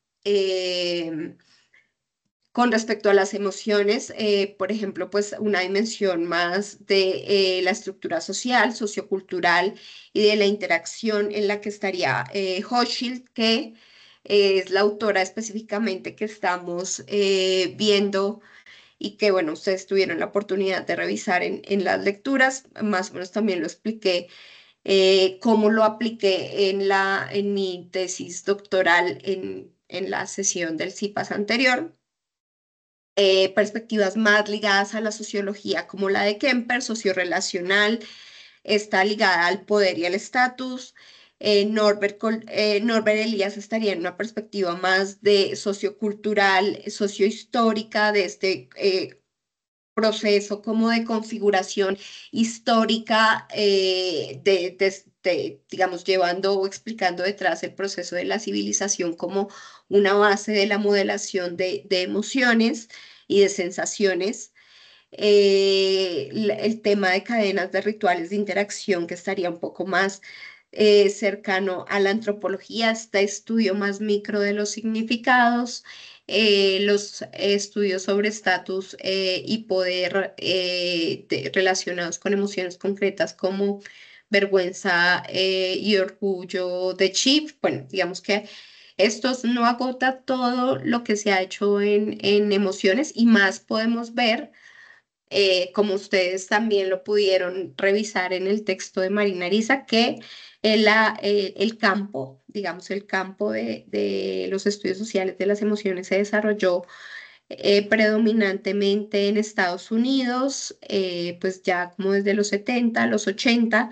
con respecto a las emociones. Por ejemplo, pues una dimensión más de la estructura social, sociocultural y de la interacción en la que estaría Hochschild, que es la autora específicamente que estamos viendo y que, bueno, ustedes tuvieron la oportunidad de revisar en las lecturas, más o menos también lo expliqué, cómo lo apliqué en mi tesis doctoral en la sesión del CIPAS anterior. Perspectivas más ligadas a la sociología como la de Kemper, sociorrelacional, está ligada al poder y al estatus. Norbert Elias estaría en una perspectiva más de sociocultural, sociohistórica, de este proceso como de configuración histórica, digamos, llevando o explicando detrás el proceso de la civilización como una base de la modelación de emociones y de sensaciones. El tema de cadenas de rituales de interacción que estaría un poco más cercano a la antropología, este estudio más micro de los significados, los estudios sobre estatus y poder relacionados con emociones concretas como vergüenza y orgullo de Chip. Bueno, digamos que estos no agota todo lo que se ha hecho en emociones y más podemos ver como ustedes también lo pudieron revisar en el texto de Marina Ariza, que el campo, digamos, el campo de los estudios sociales de las emociones se desarrolló predominantemente en Estados Unidos, pues ya como desde los 70, los 80,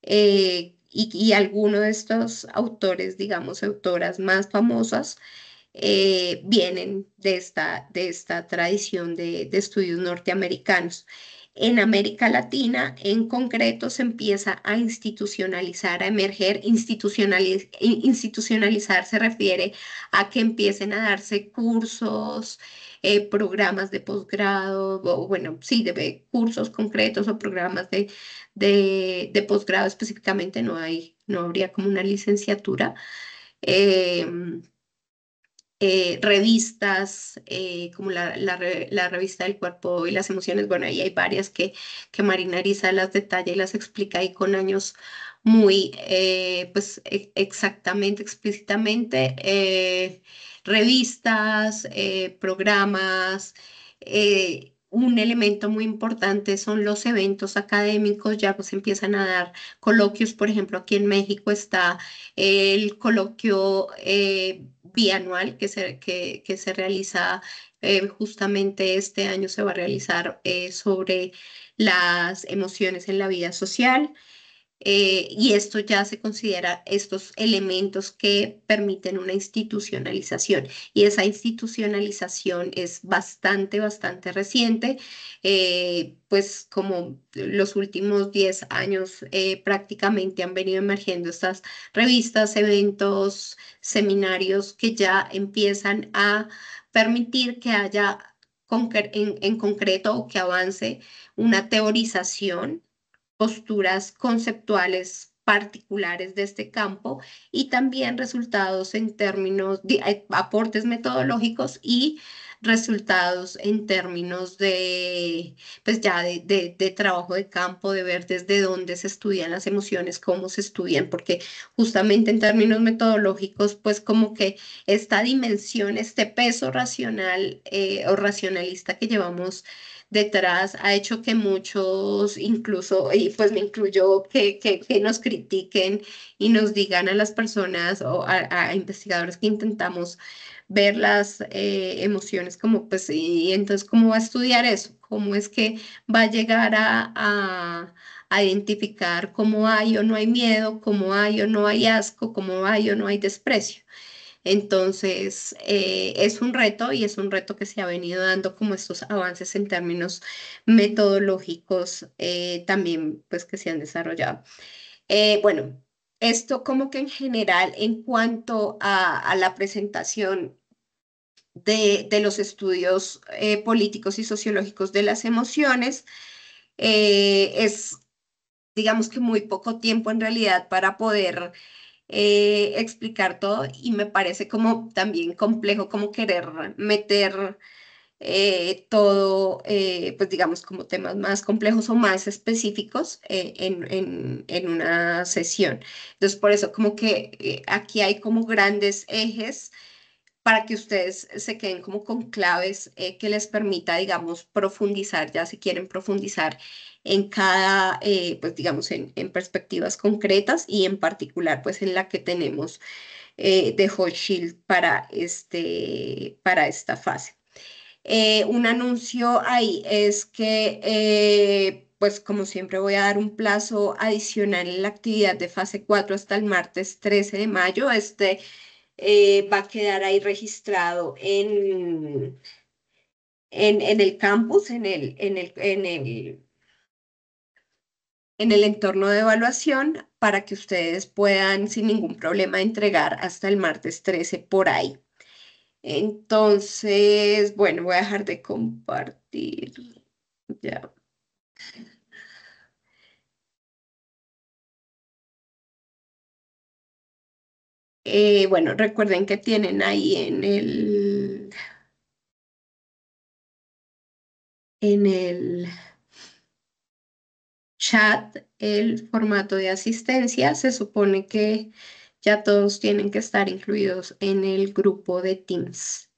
y algunos de estos autores, digamos, autoras más famosas, vienen de esta tradición de estudios norteamericanos. En América Latina, en concreto, se empieza a institucionalizar, a emerger. Institucionalizar se refiere a que empiecen a darse cursos, programas de posgrado, o bueno, sí, de cursos concretos o programas de posgrado específicamente, no habría como una licenciatura. em, Revistas como la revista del cuerpo y las emociones. Bueno, ahí hay varias que Marina Ariza las detalla y las explica ahí con años muy, pues exactamente, explícitamente. Revistas, programas. Un elemento muy importante son los eventos académicos, ya pues empiezan a dar coloquios. Por ejemplo, aquí en México está el coloquio bianual que se realiza, justamente este año se va a realizar, sobre las emociones en la vida social. Y esto ya se considera estos elementos que permiten una institucionalización. Y esa institucionalización es bastante reciente. Pues como los últimos 10 años prácticamente han venido emergiendo estas revistas, eventos, seminarios que ya empiezan a permitir que haya en concreto o que avance una teorización, posturas conceptuales particulares de este campo y también resultados en términos de aportes metodológicos y resultados en términos de, pues ya de trabajo de campo, de ver desde dónde se estudian las emociones, cómo se estudian, porque justamente en términos metodológicos, pues como que esta dimensión, este peso racional o racionalista que llevamos detrás ha hecho que muchos, incluso, y pues me incluyo, que nos critiquen y nos digan a las personas o a investigadores que intentamos ver las emociones como, pues, y entonces, ¿cómo va a estudiar eso? ¿Cómo es que va a llegar a identificar cómo hay o no hay miedo, cómo hay o no hay asco, cómo hay o no hay desprecio? Entonces, es un reto y es un reto que se ha venido dando como estos avances en términos metodológicos también, pues, que se han desarrollado. Bueno, esto como que en general en cuanto a la presentación de los estudios políticos y sociológicos de las emociones, es, digamos que muy poco tiempo en realidad para poder explicar todo y me parece como también complejo como querer meter todo, pues digamos como temas más complejos o más específicos en una sesión. Entonces, por eso como que aquí hay como grandes ejes para que ustedes se queden como con claves que les permita, digamos, profundizar, ya si quieren profundizar en cada, pues digamos, en perspectivas concretas y en particular, pues en la que tenemos de Hochschild para esta fase. Un anuncio ahí es que, pues como siempre, voy a dar un plazo adicional en la actividad de fase 4 hasta el martes 13 de mayo. Va a quedar ahí registrado en el campus, en el entorno de evaluación, para que ustedes puedan sin ningún problema entregar hasta el martes 13 por ahí. Entonces, bueno, voy a dejar de compartir. Ya. Bueno, recuerden que tienen ahí en el chat el formato de asistencia. Se supone que ya todos tienen que estar incluidos en el grupo de Teams.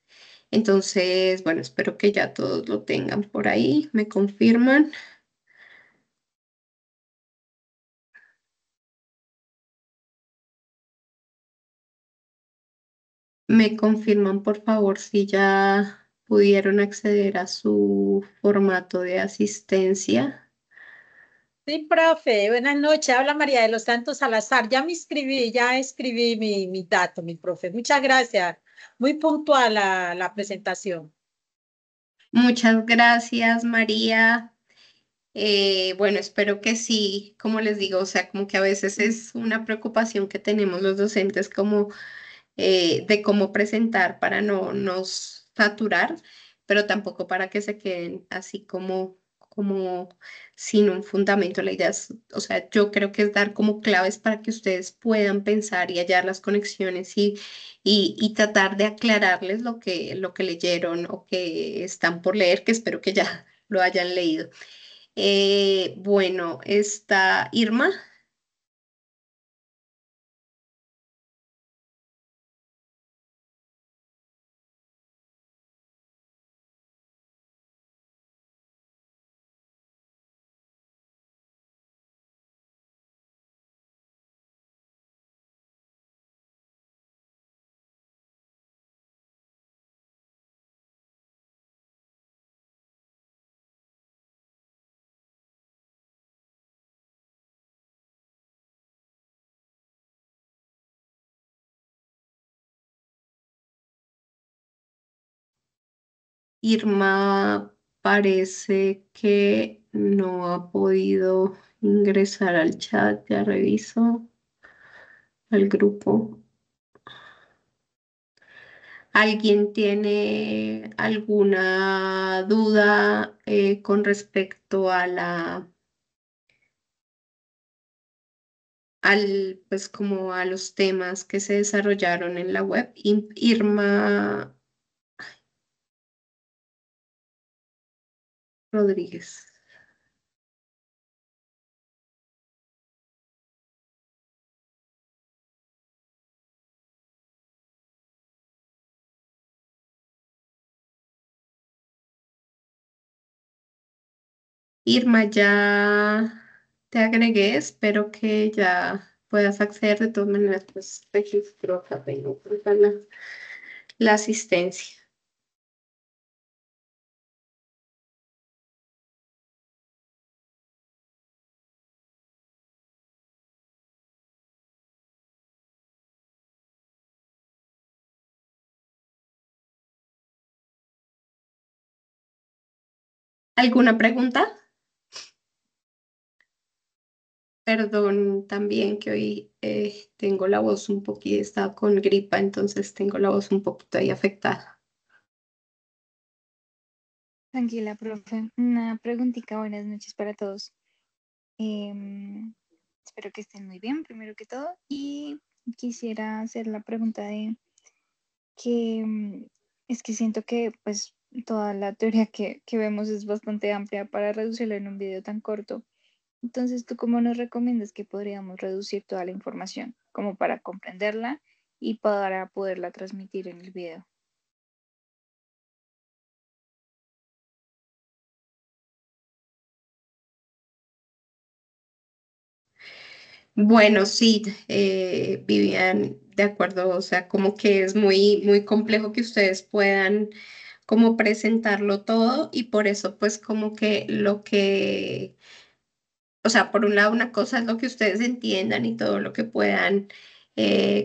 Entonces, bueno, espero que ya todos lo tengan por ahí. ¿Me confirman? ¿Me confirman, por favor, si ya pudieron acceder a su formato de asistencia? Sí, profe, buenas noches. Habla María de los Santos Salazar. Ya me inscribí, ya escribí mi dato, mi profe. Muchas gracias. Muy puntual la presentación. Muchas gracias, María. Bueno, espero que sí, como les digo, o sea, como que a veces es una preocupación que tenemos los docentes como de cómo presentar para no nos saturar, pero tampoco para que se queden así como sin un fundamento. La idea es, o sea, yo creo que es dar como claves para que ustedes puedan pensar y hallar las conexiones y tratar de aclararles lo que leyeron o que están por leer, que espero que ya lo hayan leído. Bueno, está Irma. Irma parece que no ha podido ingresar al chat, ya reviso al grupo. ¿Alguien tiene alguna duda con respecto pues como a los temas que se desarrollaron en la web? Irma Rodríguez. Irma, ya te agregué, espero que ya puedas acceder. De todas maneras, pues registro acá, tengo acá la la asistencia. ¿Alguna pregunta? Perdón también que hoy tengo la voz un poquito, estaba con gripa, entonces tengo la voz un poquito ahí afectada. Tranquila, profe. Una preguntita, buenas noches para todos. Espero que estén muy bien, primero que todo. Y quisiera hacer la pregunta de que es que siento que pues toda la teoría que vemos es bastante amplia para reducirla en un video tan corto. Entonces, ¿tú cómo nos recomiendas que podríamos reducir toda la información como para comprenderla y para poderla transmitir en el video? Bueno, sí, Vivian, de acuerdo, o sea, como que es muy, muy complejo que ustedes puedan como presentarlo todo y por eso pues como que o sea, por un lado una cosa es lo que ustedes entiendan y todo lo que puedan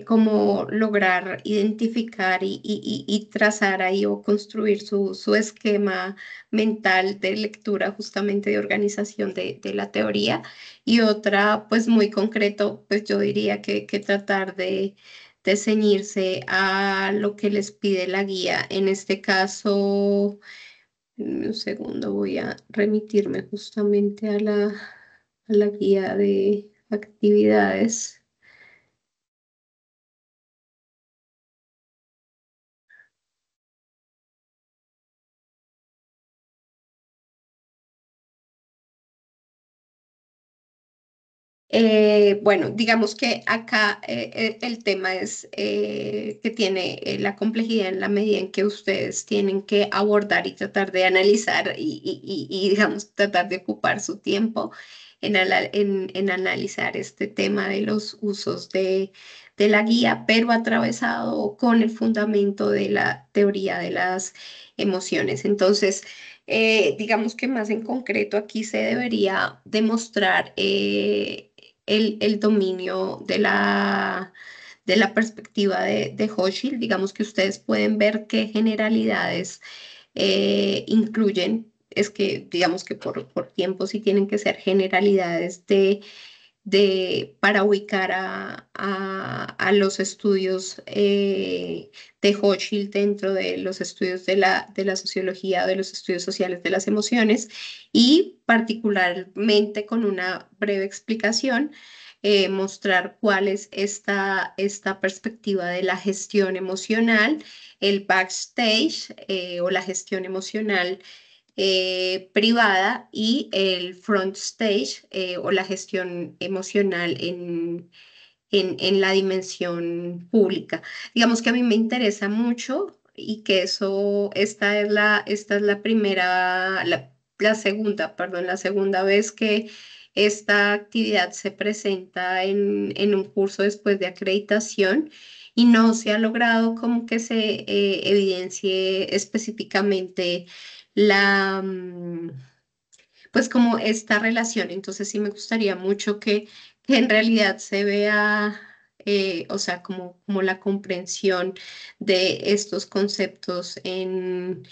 como lograr identificar y trazar ahí o construir su esquema mental de lectura justamente de organización de la teoría. Y otra, pues muy concreto, pues yo diría que tratar de ceñirse a lo que les pide la guía. En este caso, un segundo, voy a remitirme justamente a la guía de actividades. Bueno, digamos que acá el tema es que tiene la complejidad en la medida en que ustedes tienen que abordar y tratar de analizar digamos, tratar de ocupar su tiempo en analizar este tema de los usos de la guía, pero atravesado con el fundamento de la teoría de las emociones. Entonces, digamos que más en concreto aquí se debería demostrar el dominio de la perspectiva de Hochschild. Digamos que ustedes pueden ver qué generalidades incluyen. Es que digamos que por tiempo sí tienen que ser generalidades para ubicar a los estudios de Hochschild dentro de los estudios de la sociología, de los estudios sociales de las emociones y particularmente con una breve explicación. Mostrar cuál es esta perspectiva de la gestión emocional, el backstage o la gestión emocional privada y el front stage o la gestión emocional en la dimensión pública. Digamos que a mí me interesa mucho y que esta es la primera, la segunda, perdón, la segunda vez que esta actividad se presenta en un curso después de acreditación y no se ha logrado como que se evidencie específicamente pues como esta relación. Entonces sí me gustaría mucho que en realidad se vea, o sea, como la comprensión de estos conceptos en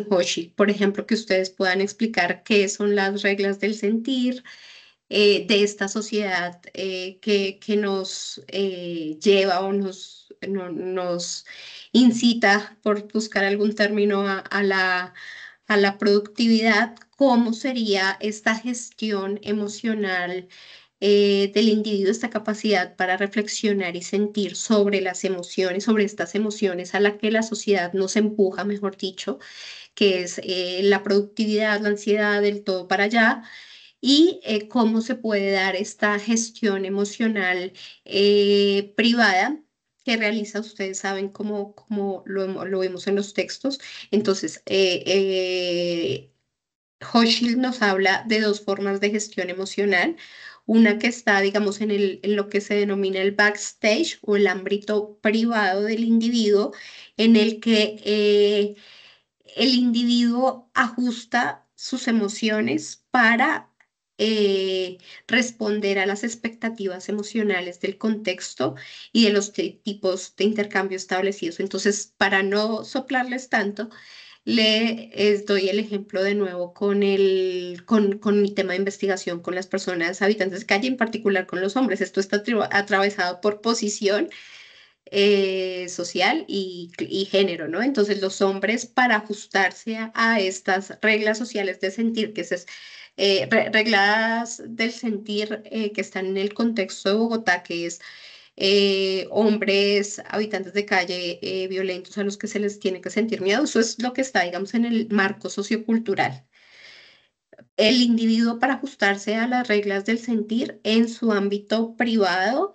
Hoshi. Por ejemplo, que ustedes puedan explicar qué son las reglas del sentir. De esta sociedad que nos lleva o nos incita, por buscar algún término, a la productividad, cómo sería esta gestión emocional del individuo, esta capacidad para reflexionar y sentir sobre las emociones, sobre estas emociones a las que la sociedad nos empuja, mejor dicho, que es la productividad, la ansiedad, del todo para allá, y cómo se puede dar esta gestión emocional privada que realiza, ustedes saben cómo lo vemos en los textos. Entonces, Hochschild nos habla de dos formas de gestión emocional. una que está, digamos, en lo que se denomina el backstage o el ámbito privado del individuo, en el que el individuo ajusta sus emociones para responder a las expectativas emocionales del contexto y de los tipos de intercambio establecidos. Entonces, para no soplarles tanto, doy el ejemplo de nuevo con mi tema de investigación con las personas habitantes de calle, en particular con los hombres. Esto está atravesado por posición social y género, ¿no? Entonces los hombres para ajustarse a estas reglas sociales de sentir, que es reglas del sentir que están en el contexto de Bogotá, que es hombres habitantes de calle violentos a los que se les tiene que sentir miedo. Eso es lo que está, digamos, en el marco sociocultural. El individuo para ajustarse a las reglas del sentir en su ámbito privado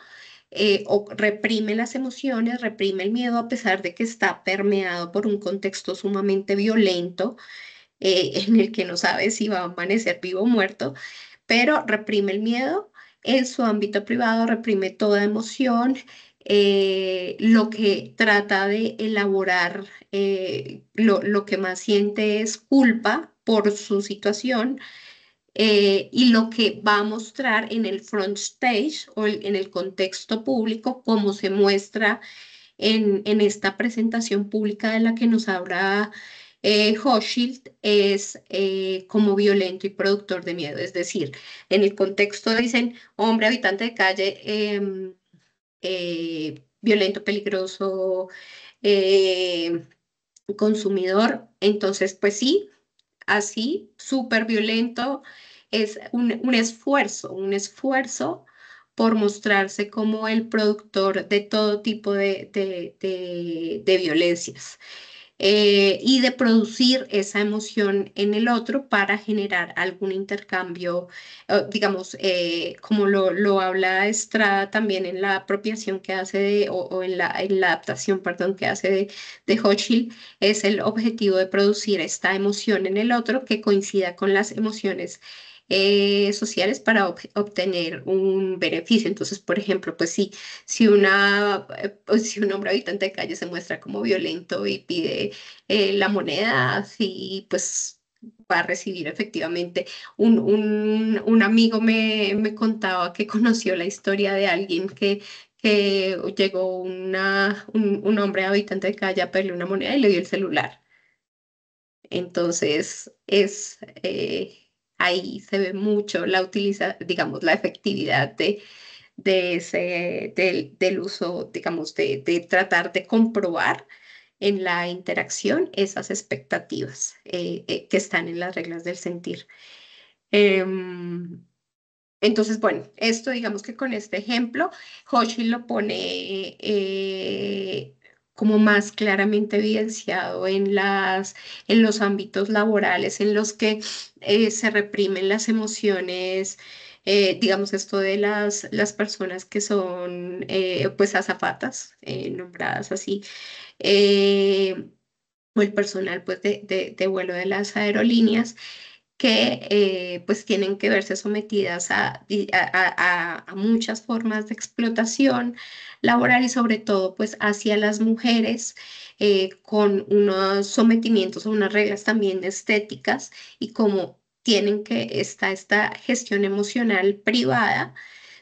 o reprime las emociones, reprime el miedo a pesar de que está permeado por un contexto sumamente violento en el que no sabe si va a amanecer vivo o muerto, pero reprime el miedo en su ámbito privado, reprime toda emoción, lo que trata de elaborar, lo que más siente es culpa por su situación y lo que va a mostrar en el front stage o en el contexto público, como se muestra en esta presentación pública de la que nos habla Hochschild, es como violento y productor de miedo. Es decir, en el contexto dicen hombre habitante de calle, violento, peligroso, eh, consumidor. Entonces, pues sí, así, súper violento, es un esfuerzo por mostrarse como el productor de todo tipo de violencias y de producir esa emoción en el otro para generar algún intercambio, digamos, como lo habla Estrada también en la apropiación que hace o en la adaptación, perdón, que hace de Hochschild, es el objetivo de producir esta emoción en el otro que coincida con las emociones sociales para obtener un beneficio. Entonces, por ejemplo, pues sí, pues, si un hombre habitante de calle se muestra como violento y pide la moneda, sí, pues va a recibir efectivamente. Un amigo me contaba que conoció la historia de alguien que llegó un hombre habitante de calle a pedirle una moneda y le dio el celular. Entonces, ahí se ve mucho digamos, la efectividad del uso, digamos, de tratar de comprobar en la interacción esas expectativas que están en las reglas del sentir. Em, entonces, bueno, esto digamos que con este ejemplo, Hochschild lo pone como más claramente evidenciado en los ámbitos laborales en los que se reprimen las emociones, digamos esto de las personas que son pues azafatas, nombradas así, o el personal pues de vuelo de las aerolíneas que pues tienen que verse sometidas a muchas formas de explotación laboral y sobre todo pues hacia las mujeres con unos sometimientos a unas reglas también estéticas y como tienen que esta gestión emocional privada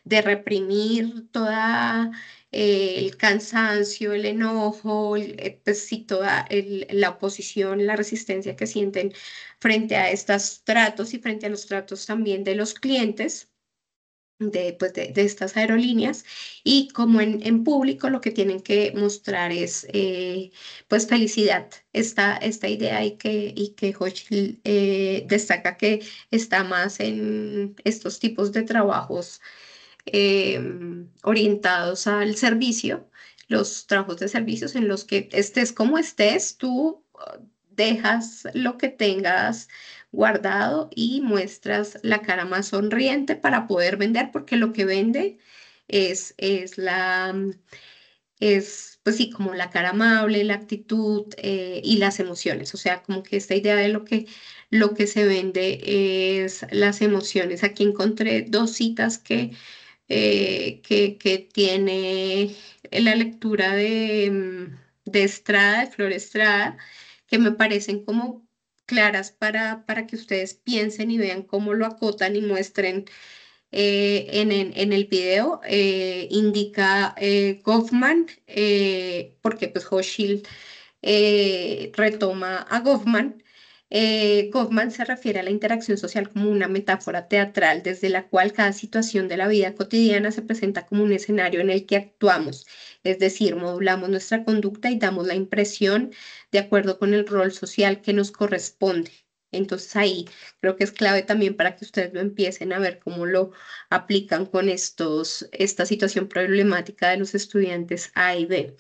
de reprimir toda el cansancio, el enojo, pues sí, toda la oposición, la resistencia que sienten frente a estos tratos y frente a los tratos también de los clientes. Pues de estas aerolíneas y como en público lo que tienen que mostrar es pues felicidad, esta idea y que Hochschild destaca que está más en estos tipos de trabajos orientados al servicio, los trabajos de servicios en los que estés como estés, tú dejas lo que tengas guardado y muestras la cara más sonriente para poder vender, porque lo que vende es es, pues sí, como la cara amable, la actitud y las emociones. O sea, como que esta idea de lo que se vende es las emociones. Aquí encontré dos citas que tiene la lectura de Estrada, de Flor Estrada, que me parecen como claras para que ustedes piensen y vean cómo lo acotan y muestren en el video. Indica Goffman, porque pues Hochschild retoma a Goffman. Goffman se refiere a la interacción social como una metáfora teatral desde la cual cada situación de la vida cotidiana se presenta como un escenario en el que actuamos, es decir, modulamos nuestra conducta y damos la impresión de acuerdo con el rol social que nos corresponde. Entonces ahí creo que es clave también para que ustedes lo empiecen a ver cómo lo aplican con esta situación problemática de los estudiantes A y B.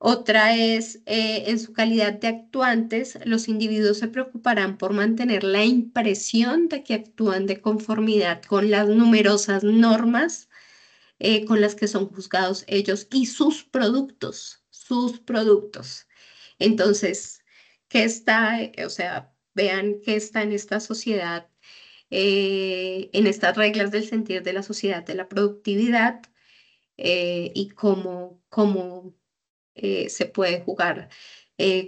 Otra es, en su calidad de actuantes, los individuos se preocuparán por mantener la impresión de que actúan de conformidad con las numerosas normas con las que son juzgados ellos y sus productos, sus productos. Entonces, ¿qué está, o sea, vean qué está en esta sociedad, en estas reglas del sentir de la sociedad de la productividad y cómo se puede jugar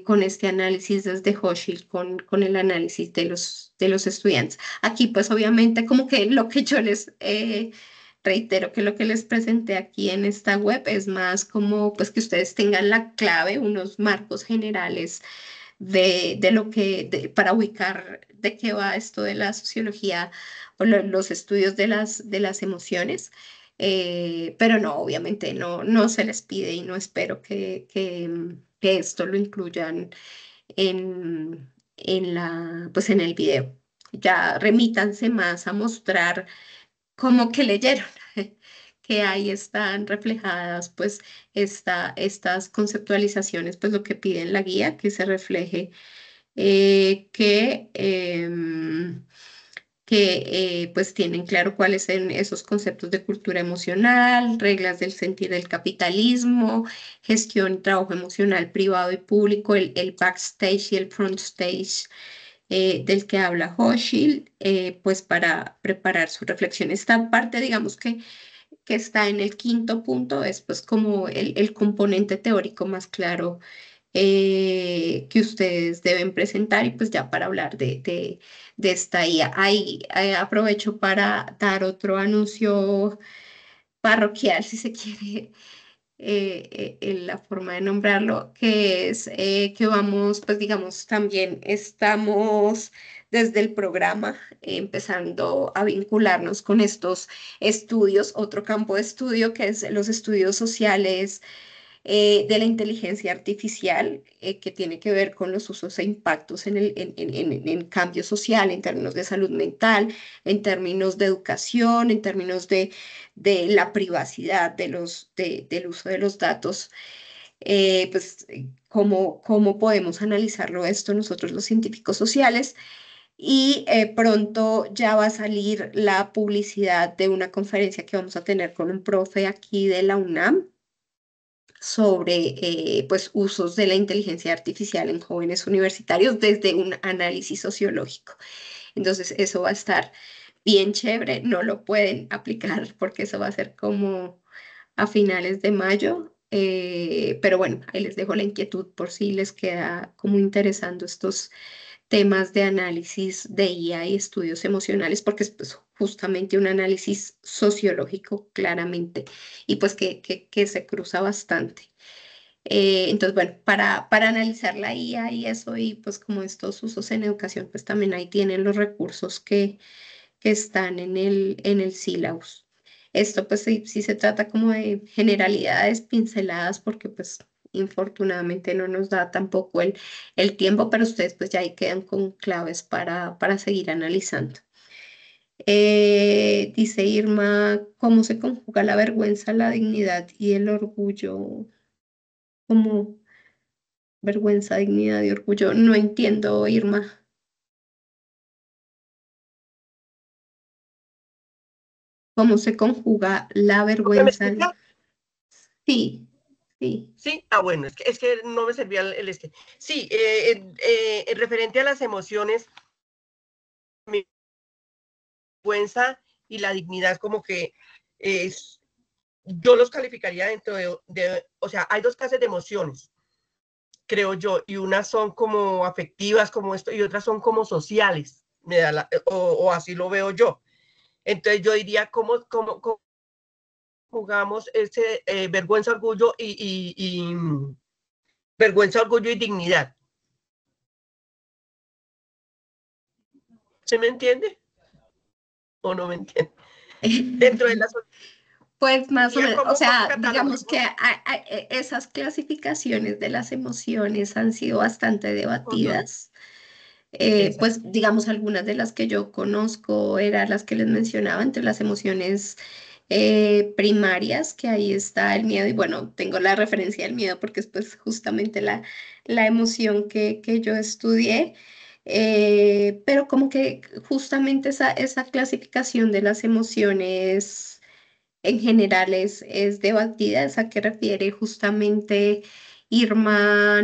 con este análisis desde Hochschild, con el análisis de los estudiantes. Aquí, pues obviamente, como que lo que yo les reitero, que lo que les presenté aquí en esta web es más como pues que ustedes tengan la clave, unos marcos generales de lo que, para ubicar de qué va esto de la sociología o los estudios de las emociones. Pero no, obviamente no se les pide y no espero que esto lo incluyan pues en el video. Ya remítanse más a mostrar cómo que leyeron, que ahí están reflejadas pues estas conceptualizaciones, pues lo que pide en la guía, que se refleje que pues tienen claro cuáles son esos conceptos de cultura emocional, reglas del sentir del capitalismo, gestión y trabajo emocional privado y público, el backstage y el frontstage del que habla Hochschild, pues para preparar su reflexión. Esta parte, digamos que está en el quinto punto, es pues como el componente teórico más claro que ustedes deben presentar y pues ya para hablar de esta IA. Ahí aprovecho para dar otro anuncio parroquial, si se quiere, en la forma de nombrarlo, que es que vamos, pues digamos, también estamos desde el programa empezando a vincularnos con estos estudios, otro campo de estudio que es los estudios sociales de la inteligencia artificial, que tiene que ver con los usos e impactos en cambio social, en términos de salud mental, en términos de educación, en términos de la privacidad del uso de los datos. Pues, cómo podemos analizarlo esto nosotros los científicos sociales. Y pronto ya va a salir la publicidad de una conferencia que vamos a tener con un profe aquí de la UNAM sobre pues, usos de la inteligencia artificial en jóvenes universitarios desde un análisis sociológico. Entonces, eso va a estar bien chévere, no lo pueden aplicar porque eso va a ser como a finales de mayo, pero bueno, ahí les dejo la inquietud por si les queda como interesando estos temas de análisis de IA y estudios emocionales, porque es pues, justamente un análisis sociológico claramente y pues que se cruza bastante. Entonces, bueno, para analizar la IA y eso y pues como estos usos en educación, pues también ahí tienen los recursos que están en el sílabus. Esto pues sí se trata como de generalidades, pinceladas, porque pues infortunadamente no nos da tampoco el tiempo, pero ustedes pues ya ahí quedan con claves para seguir analizando. Dice Irma, ¿cómo se conjuga la vergüenza, la dignidad y el orgullo? Como vergüenza, dignidad y orgullo. No entiendo, Irma. ¿Cómo se conjuga la ¿Me vergüenza? escucha? Sí. Sí. Sí, bueno, es que no me servía el este. Sí, referente a las emociones, mi vergüenza y la dignidad como que es, yo los calificaría dentro o sea, hay dos clases de emociones, creo yo, y unas son como afectivas, como esto, y otras son como sociales, o así lo veo yo. Entonces yo diría, ¿cómo jugamos ese vergüenza, orgullo y vergüenza, orgullo y dignidad? ¿Se me entiende? ¿O no me entiende? Dentro de la Pues más o sociología, menos, o ¿cómo sea, digamos que catalogamos? esas clasificaciones de las emociones han sido bastante debatidas. Exacto. Pues digamos, algunas de las que yo conozco eran las que les mencionaba, entre las emociones primarias, que ahí está el miedo, y bueno, tengo la referencia del miedo porque es pues justamente la emoción que yo estudié. Pero como que justamente esa clasificación de las emociones en general es debatida, esa que refiere justamente Irma,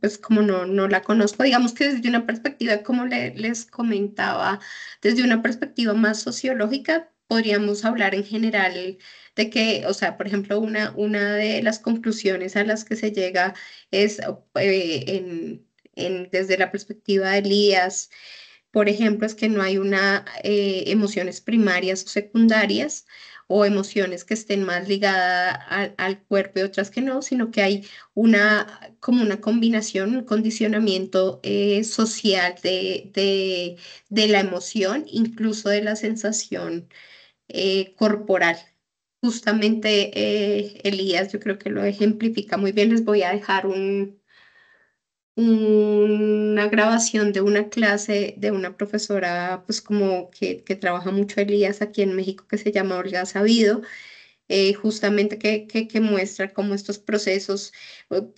pues como no la conozco, digamos que desde una perspectiva, como les comentaba, desde una perspectiva más sociológica, podríamos hablar en general de que, o sea, por ejemplo, una de las conclusiones a las que se llega es desde la perspectiva de Elías, por ejemplo, es que no hay emociones primarias o secundarias o emociones que estén más ligadas al cuerpo y otras que no, sino que hay como una combinación, un condicionamiento social de la emoción, incluso de la sensación corporal. Justamente Elías, yo creo que lo ejemplifica muy bien. Les voy a dejar una grabación de una clase de una profesora, pues como que trabaja mucho Elías aquí en México, que se llama Olga Sabido, justamente que muestra cómo estos procesos,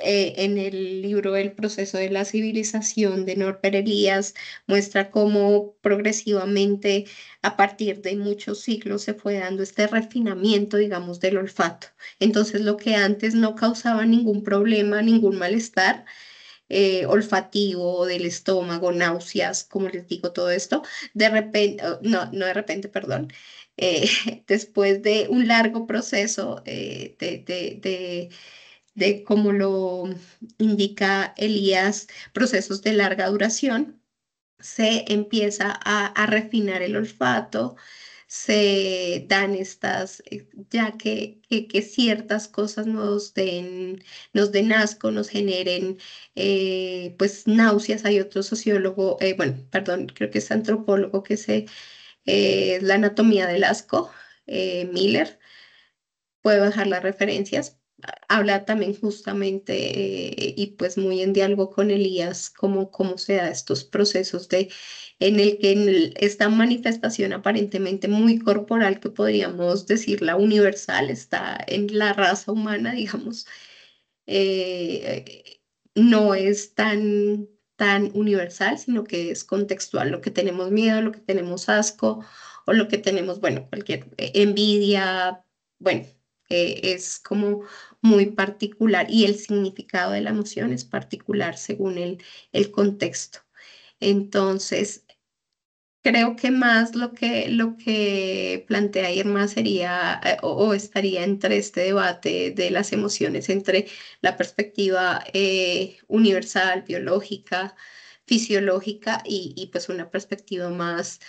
en el libro El proceso de la civilización de Norbert Elias, muestra cómo progresivamente a partir de muchos siglos se fue dando este refinamiento, digamos, del olfato. Entonces, lo que antes no causaba ningún problema, ningún malestar, olfativo, del estómago, náuseas, como les digo, todo esto, de repente, no de repente, perdón, eh, después de un largo proceso de, como lo indica Elías, procesos de larga duración, se empieza a refinar el olfato, se dan ya que ciertas cosas nos den asco, nos generen pues náuseas. Hay otro sociólogo, bueno, perdón, creo que es antropólogo, la anatomía del asco, Miller, puedo dejar las referencias. Habla también justamente y pues muy en diálogo con Elías, cómo se da estos procesos en el que esta manifestación aparentemente muy corporal, que podríamos decir la universal, está en la raza humana, digamos, no es tan universal, sino que es contextual. Lo que tenemos miedo, lo que tenemos asco o lo que tenemos, bueno, cualquier envidia, bueno, es como muy particular, y el significado de la emoción es particular según el contexto. Entonces, creo que más lo que plantea Irma sería o estaría entre este debate de las emociones, entre la perspectiva universal, biológica, fisiológica y pues una perspectiva más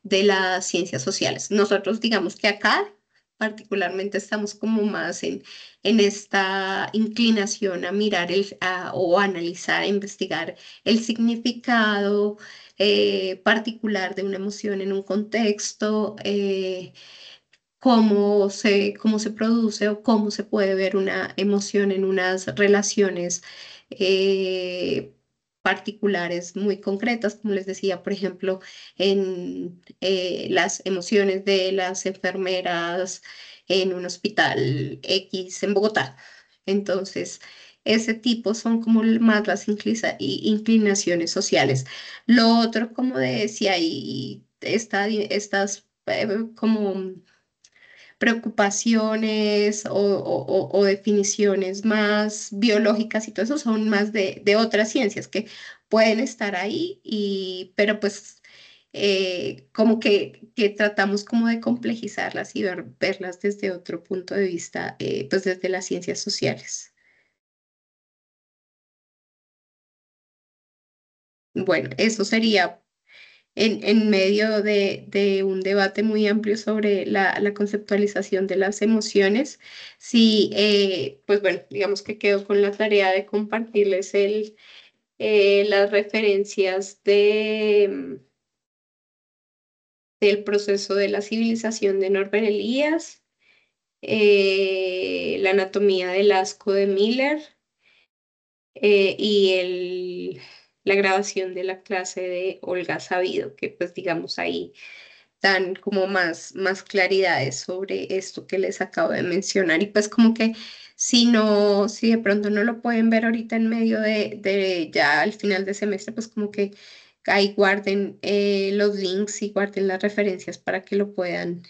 de las ciencias sociales. Nosotros digamos que acá particularmente estamos como más en esta inclinación a mirar o analizar, a investigar el significado particular de una emoción en un contexto, cómo se produce o cómo se puede ver una emoción en unas relaciones particulares muy concretas, como les decía, por ejemplo, en las emociones de las enfermeras en un hospital X en Bogotá. Entonces, ese tipo son como más las inclinaciones sociales. Lo otro, como decía, y estas como preocupaciones o definiciones más biológicas y todo eso son más de otras ciencias que pueden estar ahí, pero pues como que tratamos como de complejizarlas y verlas desde otro punto de vista, pues desde las ciencias sociales. Bueno, eso sería en medio de un debate muy amplio sobre la conceptualización de las emociones. Sí, pues bueno, digamos que quedo con la tarea de compartirles las referencias del proceso de la civilización de Norbert Elias, la anatomía del asco de Miller, la grabación de la clase de Olga Sabido, que pues digamos ahí dan como más claridades sobre esto que les acabo de mencionar. Y pues como que si de pronto no lo pueden ver ahorita en medio de ya al final de semestre, pues como que ahí guarden los links y guarden las referencias para que lo puedan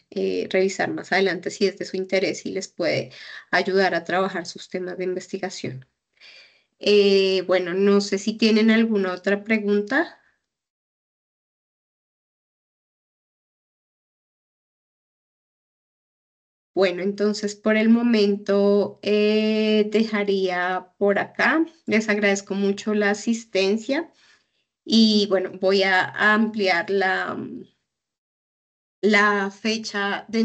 revisar más adelante si es de su interés y les puede ayudar a trabajar sus temas de investigación. Bueno, no sé si tienen alguna otra pregunta. Bueno, entonces por el momento dejaría por acá. Les agradezco mucho la asistencia y bueno, voy a ampliar la fecha de